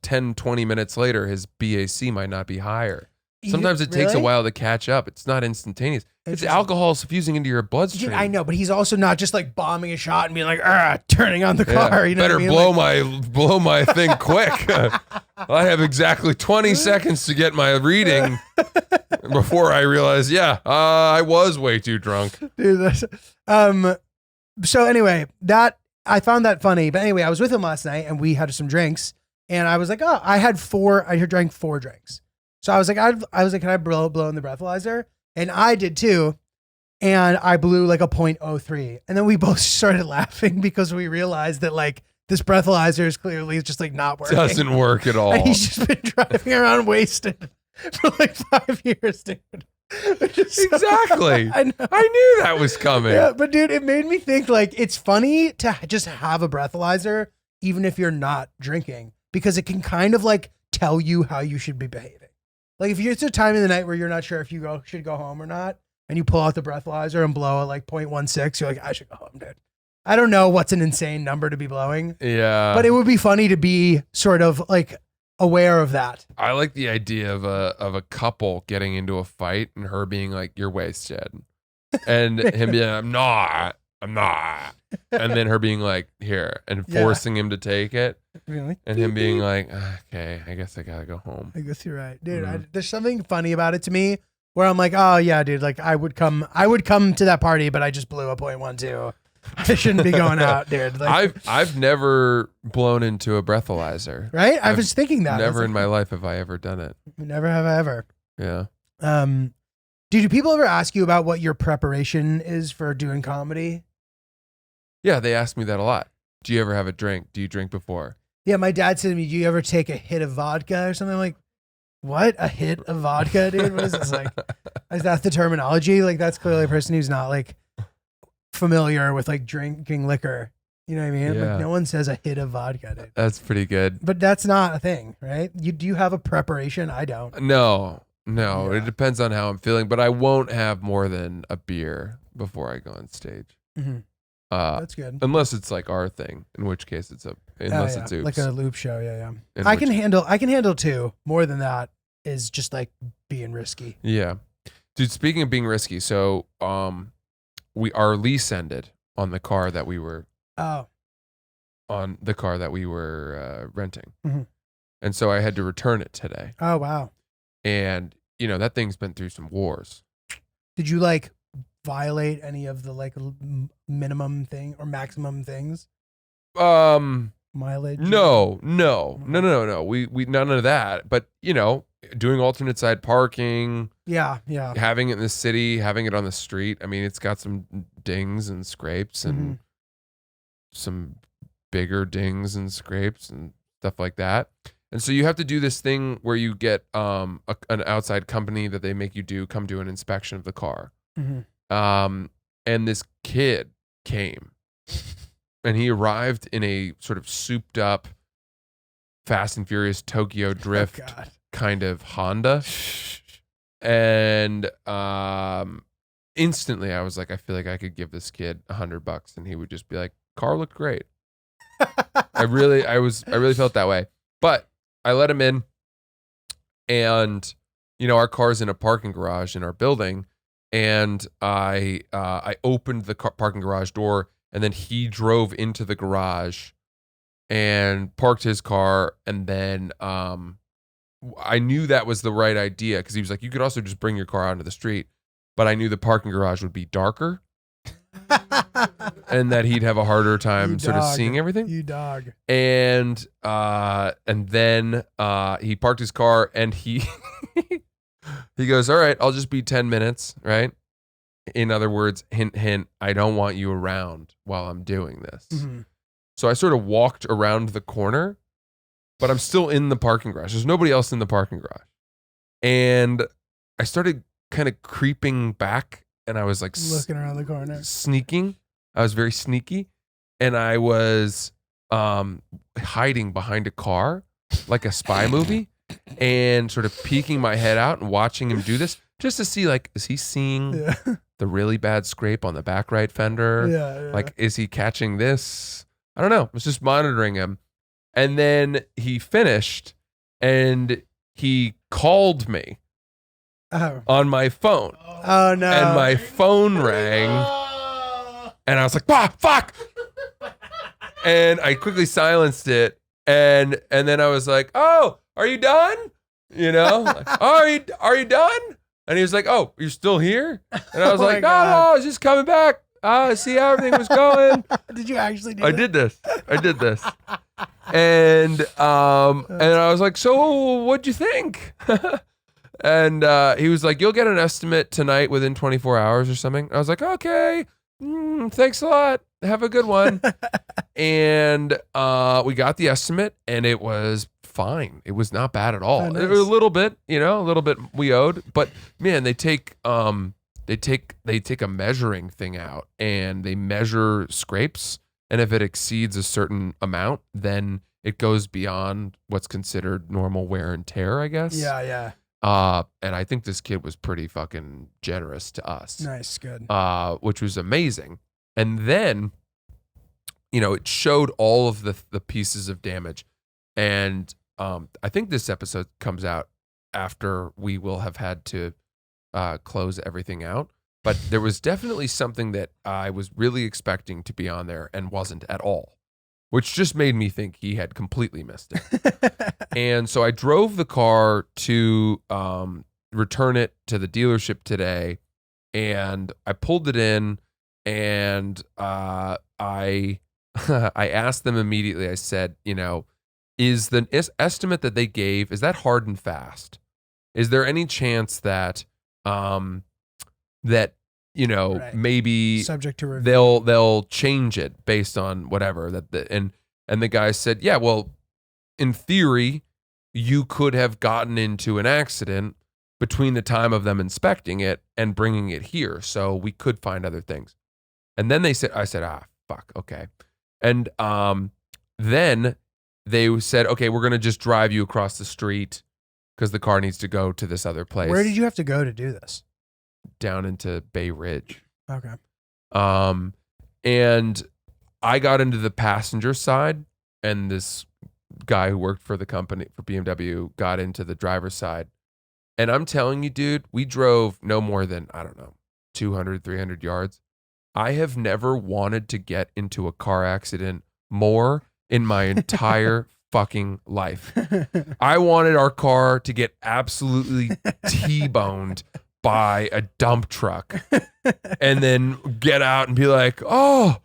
10, 20 minutes later, his BAC might not be higher. Sometimes it takes a while to catch up. It's not instantaneous. It's alcohol suffusing into your bloodstream. Dude, I know, but he's also not just like bombing a shot and being like, turning on the car. You know better what I mean? blow my thing quick. I have exactly 20 seconds to get my reading. Before I realized, I was way too drunk. Dude, so anyway, that I found that funny. But anyway, I was with him last night and we had some drinks and I was like, oh, I drank 4 drinks. So I was like, can I blow in the breathalyzer? And I did too. And I blew like a 0.03. And then we both started laughing because we realized that like this breathalyzer is clearly just like not working. Doesn't work at all. And he's just been driving around wasted for like 5 years, dude. Exactly. I know. I knew that was coming. Yeah, but dude, it made me think like it's funny to just have a breathalyzer even if you're not drinking because it can kind of like tell you how you should be behaving. Like if it's a time in the night where you're not sure if you should go home or not, and you pull out the breathalyzer and blow at like 0.16, you're like, I should go home, dude. I don't know what's an insane number to be blowing. Yeah. But it would be funny to be sort of like aware of that. I like the idea of a couple getting into a fight and her being like, you're wasted. And him being, I'm not. And then her being like, here, and forcing him to take it. Really? And him being like, okay, I guess I gotta go home. I guess you're right. Dude, there's something funny about it to me where I'm like, oh yeah, dude, like I would come to that party, but I just blew a 0.12. I shouldn't be going out, dude. Like, I've never blown into a breathalyzer. Right? I was thinking that. Never in my life have I ever done it. Never have I ever. Yeah. Do people ever ask you about what your preparation is for doing comedy? Yeah, they ask me that a lot. Do you ever have a drink? Do you drink before? Yeah, my dad said to me, do you ever take a hit of vodka or something? I'm like, what? A hit of vodka, dude? What is this like? Is that the terminology? Like that's clearly a person who's not like familiar with like drinking liquor. You know what I mean? Yeah. Like no one says a hit of vodka, dude. That's pretty good. But that's not a thing, right? Do you have a preparation? I don't. No. Yeah. It depends on how I'm feeling, but I won't have more than a beer before I go on stage. Mm-hmm. That's good. Unless it's like our thing, in which case it's unless it's oops. Like a loop show. Yeah. I can handle 2. More than that is just like being risky. Yeah. Dude, speaking of being risky, so our lease ended on the car that we were renting. Mm-hmm. And so I had to return it today. Oh wow. And that thing's been through some wars. Did you like violate any of the like minimum thing or maximum things? Mileage? No. We none of that. But doing alternate side parking. Yeah. Having it in the city, having it on the street. I mean, it's got some dings and scrapes and some bigger dings and scrapes and stuff like that. And so you have to do this thing where you get an outside company that they make you come do an inspection of the car. Mm-hmm. And this kid came and he arrived in a sort of souped up Fast and Furious Tokyo Drift kind of Honda. And instantly I was like, I feel like I could give this kid $100 and he would just be like, car looked great. I really felt that way. But I let him in and our car's in a parking garage in our building. And I opened the parking garage door, and then he drove into the garage and parked his car. And then I knew that was the right idea because he was like, you could also just bring your car out into the street. But I knew the parking garage would be darker and that he'd have a harder time sort of seeing everything. You dog. And then he parked his car and he he goes, all right, I'll just be 10 minutes, right? In other words, hint, hint, I don't want you around while I'm doing this. Mm-hmm. So I sort of walked around the corner, but I'm still in the parking garage. There's nobody else in the parking garage. And I started kind of creeping back and I was like looking around the corner. Sneaking. I was very sneaky. And I was hiding behind a car like a spy movie. And sort of peeking my head out and watching him do this just to see, like, is he seeing the really bad scrape on the back right fender? Yeah. Like, is he catching this? I don't know. I was just monitoring him. And then he finished and he called me on my phone. Oh, no. And my phone rang. And I was like, ah, fuck. And I quickly silenced it. And then I was like, oh, are you done? Like, are you done? And he was like, "Oh, you're still here?" And I was Oh my like, "No, God. I was just coming back. See how everything was going." Did you actually do I that? did this. And I was like, "So what'd you think?" And he was like, "You'll get an estimate tonight within 24 hours or something." I was like, "Okay, thanks a lot. Have a good one." And we got the estimate, and it was fine. It was not bad at all. Oh, nice. It was a little bit we owed, but man, they take a measuring thing out, and they measure scrapes, and if it exceeds a certain amount, then it goes beyond what's considered normal wear and tear, I guess. Yeah. And I think this kid was pretty fucking generous to us. Nice, good. Which was amazing. And then, it showed all of the pieces of damage. And I think this episode comes out after we will have had to close everything out. But there was definitely something that I was really expecting to be on there and wasn't at all, which just made me think he had completely missed it. And so I drove the car to return it to the dealership today, and I pulled it in, and I I asked them immediately. I said, is the estimate that they gave, is that hard and fast? Is there any chance that that Right. maybe Subject to review. they'll change it based on whatever and the guy said, yeah, well, in theory, you could have gotten into an accident between the time of them inspecting it and bringing it here, so we could find other things. And then I said, fuck, okay. And then they said, okay, we're gonna just drive you across the street because the car needs to go to this other place. Where did you have to go to do this? Down into Bay Ridge. Okay. And I got into the passenger side, and this guy who worked for the company, for BMW, got into the driver's side. And I'm telling you, dude, we drove no more than, 200, 300 yards. I have never wanted to get into a car accident more in my entire fucking life. I wanted our car to get absolutely T-boned by a dump truck and then get out and be like, oh,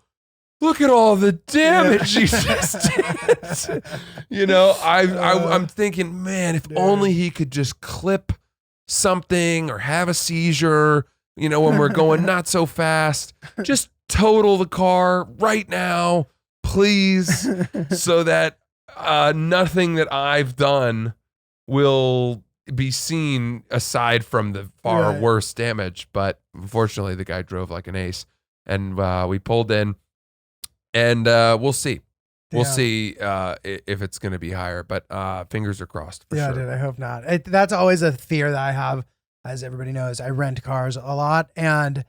look at all the damage he just did. I'm thinking, man, if only he could just clip something or have a seizure, when we're going not so fast, just total the car right now, please, so that nothing that I've done will be seen aside from the far worse damage. But unfortunately, the guy drove like an ace, and we pulled in, and we'll see. We'll see if it's going to be higher, but fingers are crossed for sure. Dude, I hope not. That's always a fear that I have. As everybody knows, I rent cars a lot, and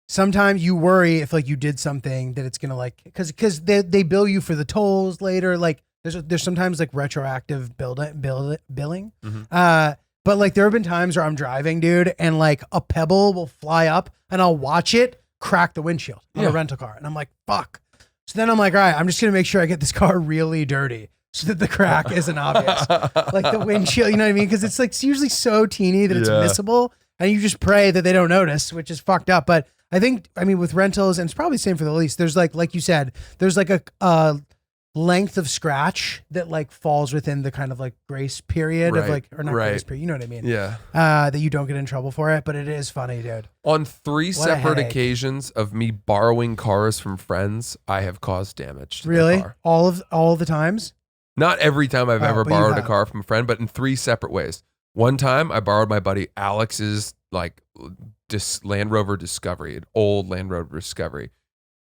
sometimes you worry if you did something that it's going to because they bill you for the tolls later. There's sometimes retroactive billing. Mm-hmm. But there have been times where I'm driving, dude, and a pebble will fly up and I'll watch it crack the windshield on a rental car. And I'm like, fuck. So then I'm like, all right, I'm just going to make sure I get this car really dirty so that the crack isn't obvious. The windshield, you know what I mean? Because it's usually so teeny that it's missable, and you just pray that they don't notice, which is fucked up. But I think, with rentals, and it's probably the same for the lease, there's like you said, there's a length of scratch that falls within the kind of grace period of or not grace period, you know what I mean? Yeah. That you don't get in trouble for it, but it is funny, dude. On 3 separate occasions of me borrowing cars from friends, I have caused damage to the car. All the times? Not every time I've ever but you borrowed a have. car from a friend, but in 3 separate ways. One time I borrowed my buddy Alex's Land Rover Discovery, an old Land Rover Discovery,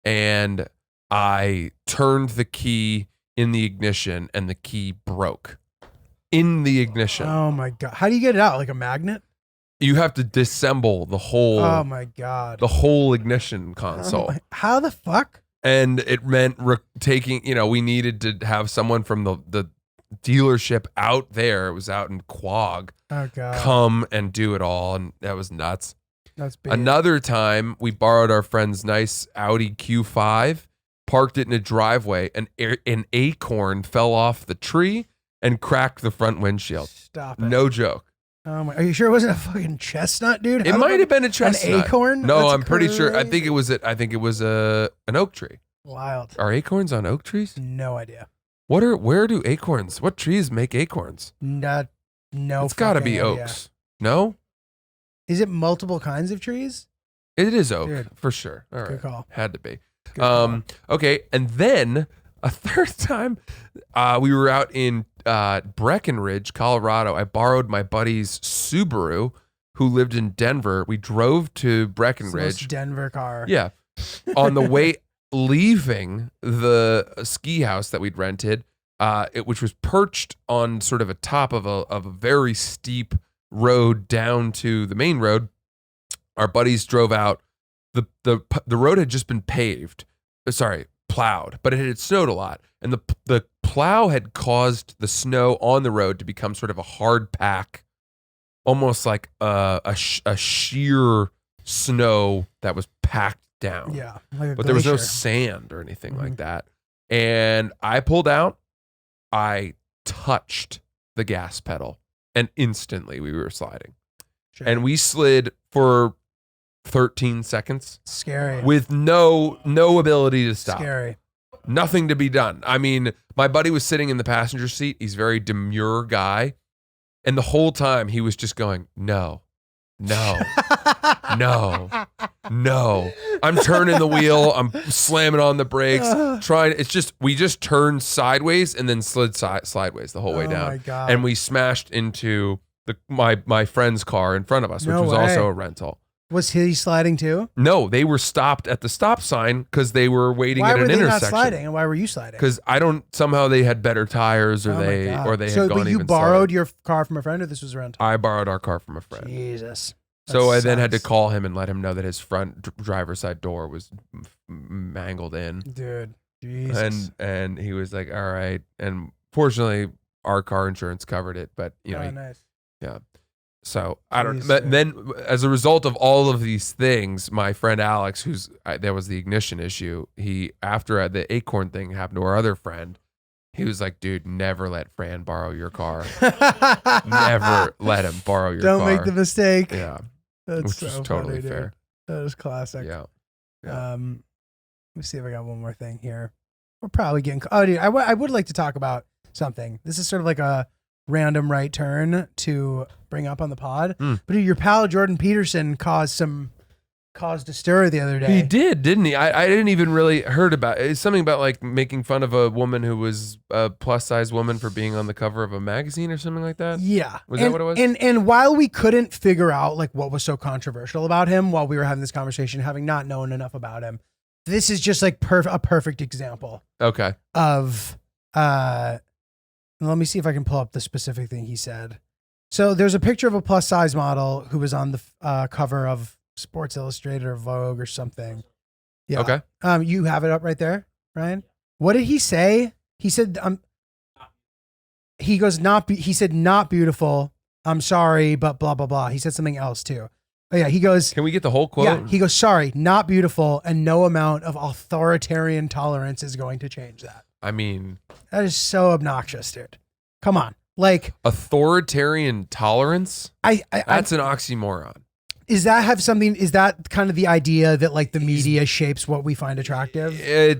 and I turned the key in the ignition and the key broke in the ignition. Oh my God. How do you get it out? Like a magnet? You have to disassemble the whole Oh my God. the whole ignition console. How the fuck? And it meant taking, we needed to have someone from the dealership out there. It was out in Quag. Oh God. Come and do it all. And that was nuts. That's big. Another time we borrowed our friend's nice Audi Q5, parked it in a driveway, and an acorn fell off the tree and cracked the front windshield. Stop it. No joke. Oh my! Are you sure it wasn't a fucking chestnut, dude? It might have been a chestnut. An acorn? No, That's I'm pretty sure. I crazy. think it was an oak tree. Wild. Are acorns on oak trees? No idea. Where do acorns? What trees make acorns? No. It's got to fucking be idea. oaks. No, Is it multiple kinds of trees? it is oak Dude. for sure. All Good right, call. had to be. Good call. Okay, and then a third time, we were out in Breckenridge, Colorado. I borrowed my buddy's Subaru, who lived in Denver. We drove to It's the Breckenridge. most Denver car. Yeah, on the way leaving the ski house that we'd rented, which was perched on sort of a top of a very steep road down to the main road. Our buddies drove out. The road had just been plowed, but it had snowed a lot, and the plow had caused the snow on the road to become sort of a hard pack, almost like a sheer snow that was packed down. Yeah. Like a But there was no glacier. sand or anything like Mhm. that. And I pulled out, I touched the gas pedal, and instantly we were sliding. Sure. And we slid for 13 seconds Scary. with no ability to stop. Scary. Nothing to be done. I mean, my buddy was sitting in the passenger seat. He's a very demure guy. And the whole time he was just going, no. No. I'm turning the wheel. I'm slamming on the brakes. We just turned sideways and then slid sideways the whole way Oh down. my God. And we smashed into my friend's car in front of us, which No was way. also a rental. Was he sliding too? No, they were stopped at the stop sign because they were waiting Why at were an they intersection. not sliding, and why were you sliding? Because somehow they had better tires, or Oh my they God. had so, gone but you even borrowed slower. your car from a friend, or this was a rental? I borrowed our car from a friend. Jesus. So That I then had to sucks. call him and let him know that his front driver's side door was mangled in, Dude. Jesus. and he was like, "All right." And fortunately, our car insurance covered it, but Nice. So I don't. Jeez, But dude. then, as a result of all of these things, my friend Alex, that was the ignition issue. He, after the acorn thing happened to our other friend, he was like, "Dude, never let Fran borrow your car. Never let him borrow your Don't car." make the mistake. Yeah, That's which so is totally funny, dude. fair. That is classic. Yeah. Let me see if I got one more thing here. We're probably getting. Oh, dude, I would like to talk about something. This is sort of like a random right turn to bring up on the pod. Mm. But dude, your pal Jordan Peterson caused a stir the other day. He did, didn't he? I didn't even really heard about it. It's something about like making fun of a woman who was a plus size woman for being on the cover of a magazine or something like that. Yeah. Was that what it was? And while we couldn't figure out like what was so controversial about him while we were having this conversation, having not known enough about him, this is just like a perfect example Okay. of let me see if I can pull up the specific thing he said. So there's a picture of a plus size model who was on the cover of Sports Illustrated or Vogue or something. Yeah. Okay. You have it up right there, Ryan. What did he say? He said, he goes, he said, not beautiful. I'm sorry, but blah, blah, blah. He said something else too. Oh yeah. He goes, Can we get the whole quote? yeah, he goes, sorry, not beautiful. And no amount of authoritarian tolerance is going to change that. I mean, That is so obnoxious, dude. Come on. Like, authoritarian tolerance? That's an oxymoron. is that kind of the idea that like the media shapes what we find attractive?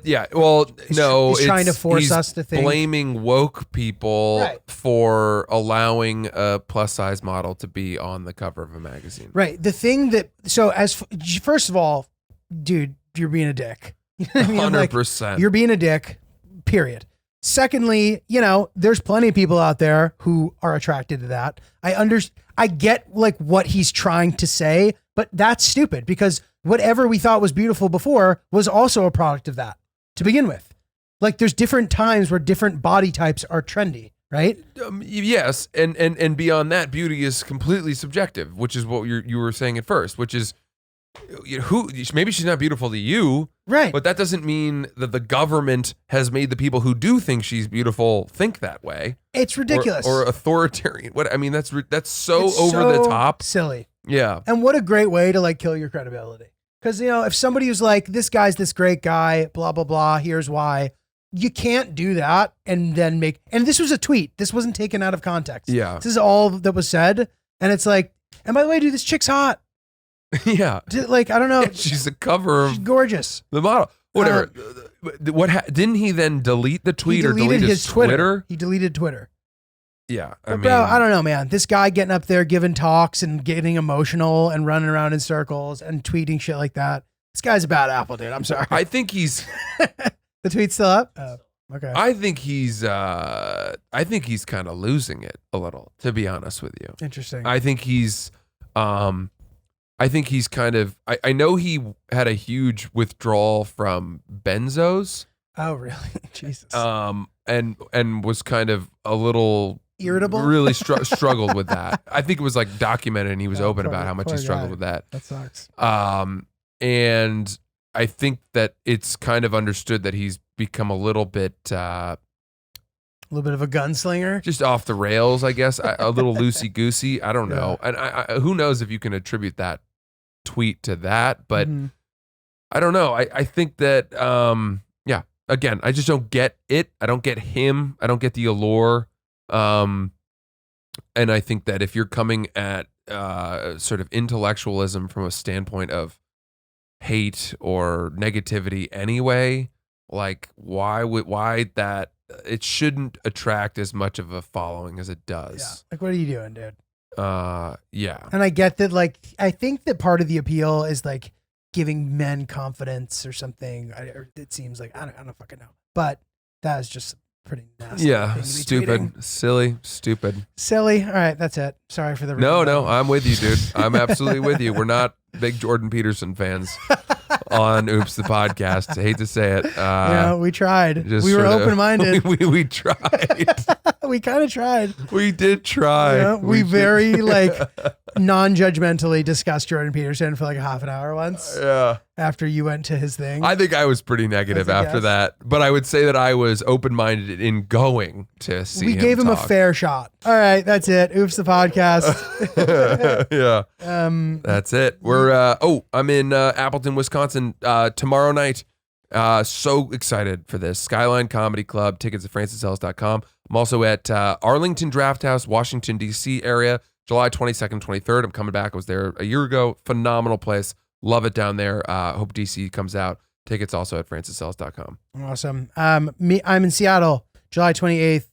Yeah. Well, no. he's trying to force he's us to think- blaming woke people Right. for allowing a plus size model to be on the cover of a magazine. Right. The thing that, so first of all, dude, you're being a dick. You know what I mean? Like, 100%. you're being a dick, period. Secondly, there's plenty of people out there who are attracted to that. I get like what he's trying to say, but that's stupid because whatever we thought was beautiful before was also a product of that to begin with. Like there's different times where different body types are trendy, right? Yes, and beyond that, beauty is completely subjective, which is what you were saying at first, which is who maybe she's not beautiful to you, Right. but that doesn't mean that the government has made the people who do think she's beautiful think that way. It's ridiculous. or authoritarian. What I mean, that's so It's over the so top. silly. Yeah, And what a great way to like kill your credibility. Because, if somebody who's like, this guy's this great guy, blah, blah, blah, here's why. You can't do that and then and this was a tweet. This wasn't taken out of context. Yeah. This is all that was said. And it's like, and by the way, dude, this chick's hot. Yeah. Like, I don't know. She's the cover She's of gorgeous. the model. Whatever. Didn't he then delete the tweet or delete his Twitter? He deleted Twitter. Yeah. But bro, I don't know, man. This guy getting up there, giving talks and getting emotional and running around in circles and tweeting shit like that. This guy's a bad apple, dude. I'm sorry. I think he's The tweet's still up? Oh, okay. I think he's kind of losing it a little, to be honest with you. Interesting. I think he's kind of I know he had a huge withdrawal from benzos. Oh, really? Jesus. And was kind of a little irritable. Really struggled with that. I think it was like documented, and he was open about how much he struggled with that. That sucks. And I think that it's kind of understood that he's become a little bit a little bit of a gunslinger, just off the rails, I guess. A little loosey goosey. I don't know, and I who knows if you can attribute that tweet to that, but I don't know. I think that again, I just don't get it. I don't get him. I don't get the allure. And I think that if you're coming at sort of intellectualism from a standpoint of hate or negativity anyway, like why that it shouldn't attract as much of a following as it does. Yeah. Like, what are you doing, dude? Yeah. And I get that, like, I think that part of the appeal is like giving men confidence or something. It seems like, I don't fucking know, but that is just pretty nasty. Yeah. Stupid, silly. All right. That's it. Sorry for the, no, I'm with you, dude. I'm absolutely with you. We're not big Jordan Peterson fans on Oops the Podcast. I hate to say it. We tried. We were open-minded. We tried. We kind of tried. We did try. We very like non-judgmentally discussed Jordan Peterson for like a half an hour once. Yeah. After you went to his thing. I think I was pretty negative after that, but I would say that I was open-minded in going to see him. We gave him a fair shot. All right, that's it. Oops the Podcast. Yeah. That's it. We're I'm in Appleton, Wisconsin tomorrow night. So excited for this. Skyline Comedy Club. Tickets at francisels.com. I'm also at Arlington Draft House, Washington, D.C. area, July 22nd, 23rd. I'm coming back. I was there a year ago. Phenomenal place. Love it down there. Hope DC comes out. Tickets also at francisels.com. Awesome. I'm in Seattle, July 28th.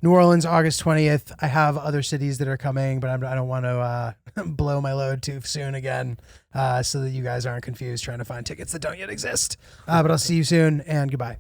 New Orleans, August 20th. I have other cities that are coming, but I don't want to blow my load too soon again, so that you guys aren't confused trying to find tickets that don't yet exist. But I'll see you soon, and goodbye.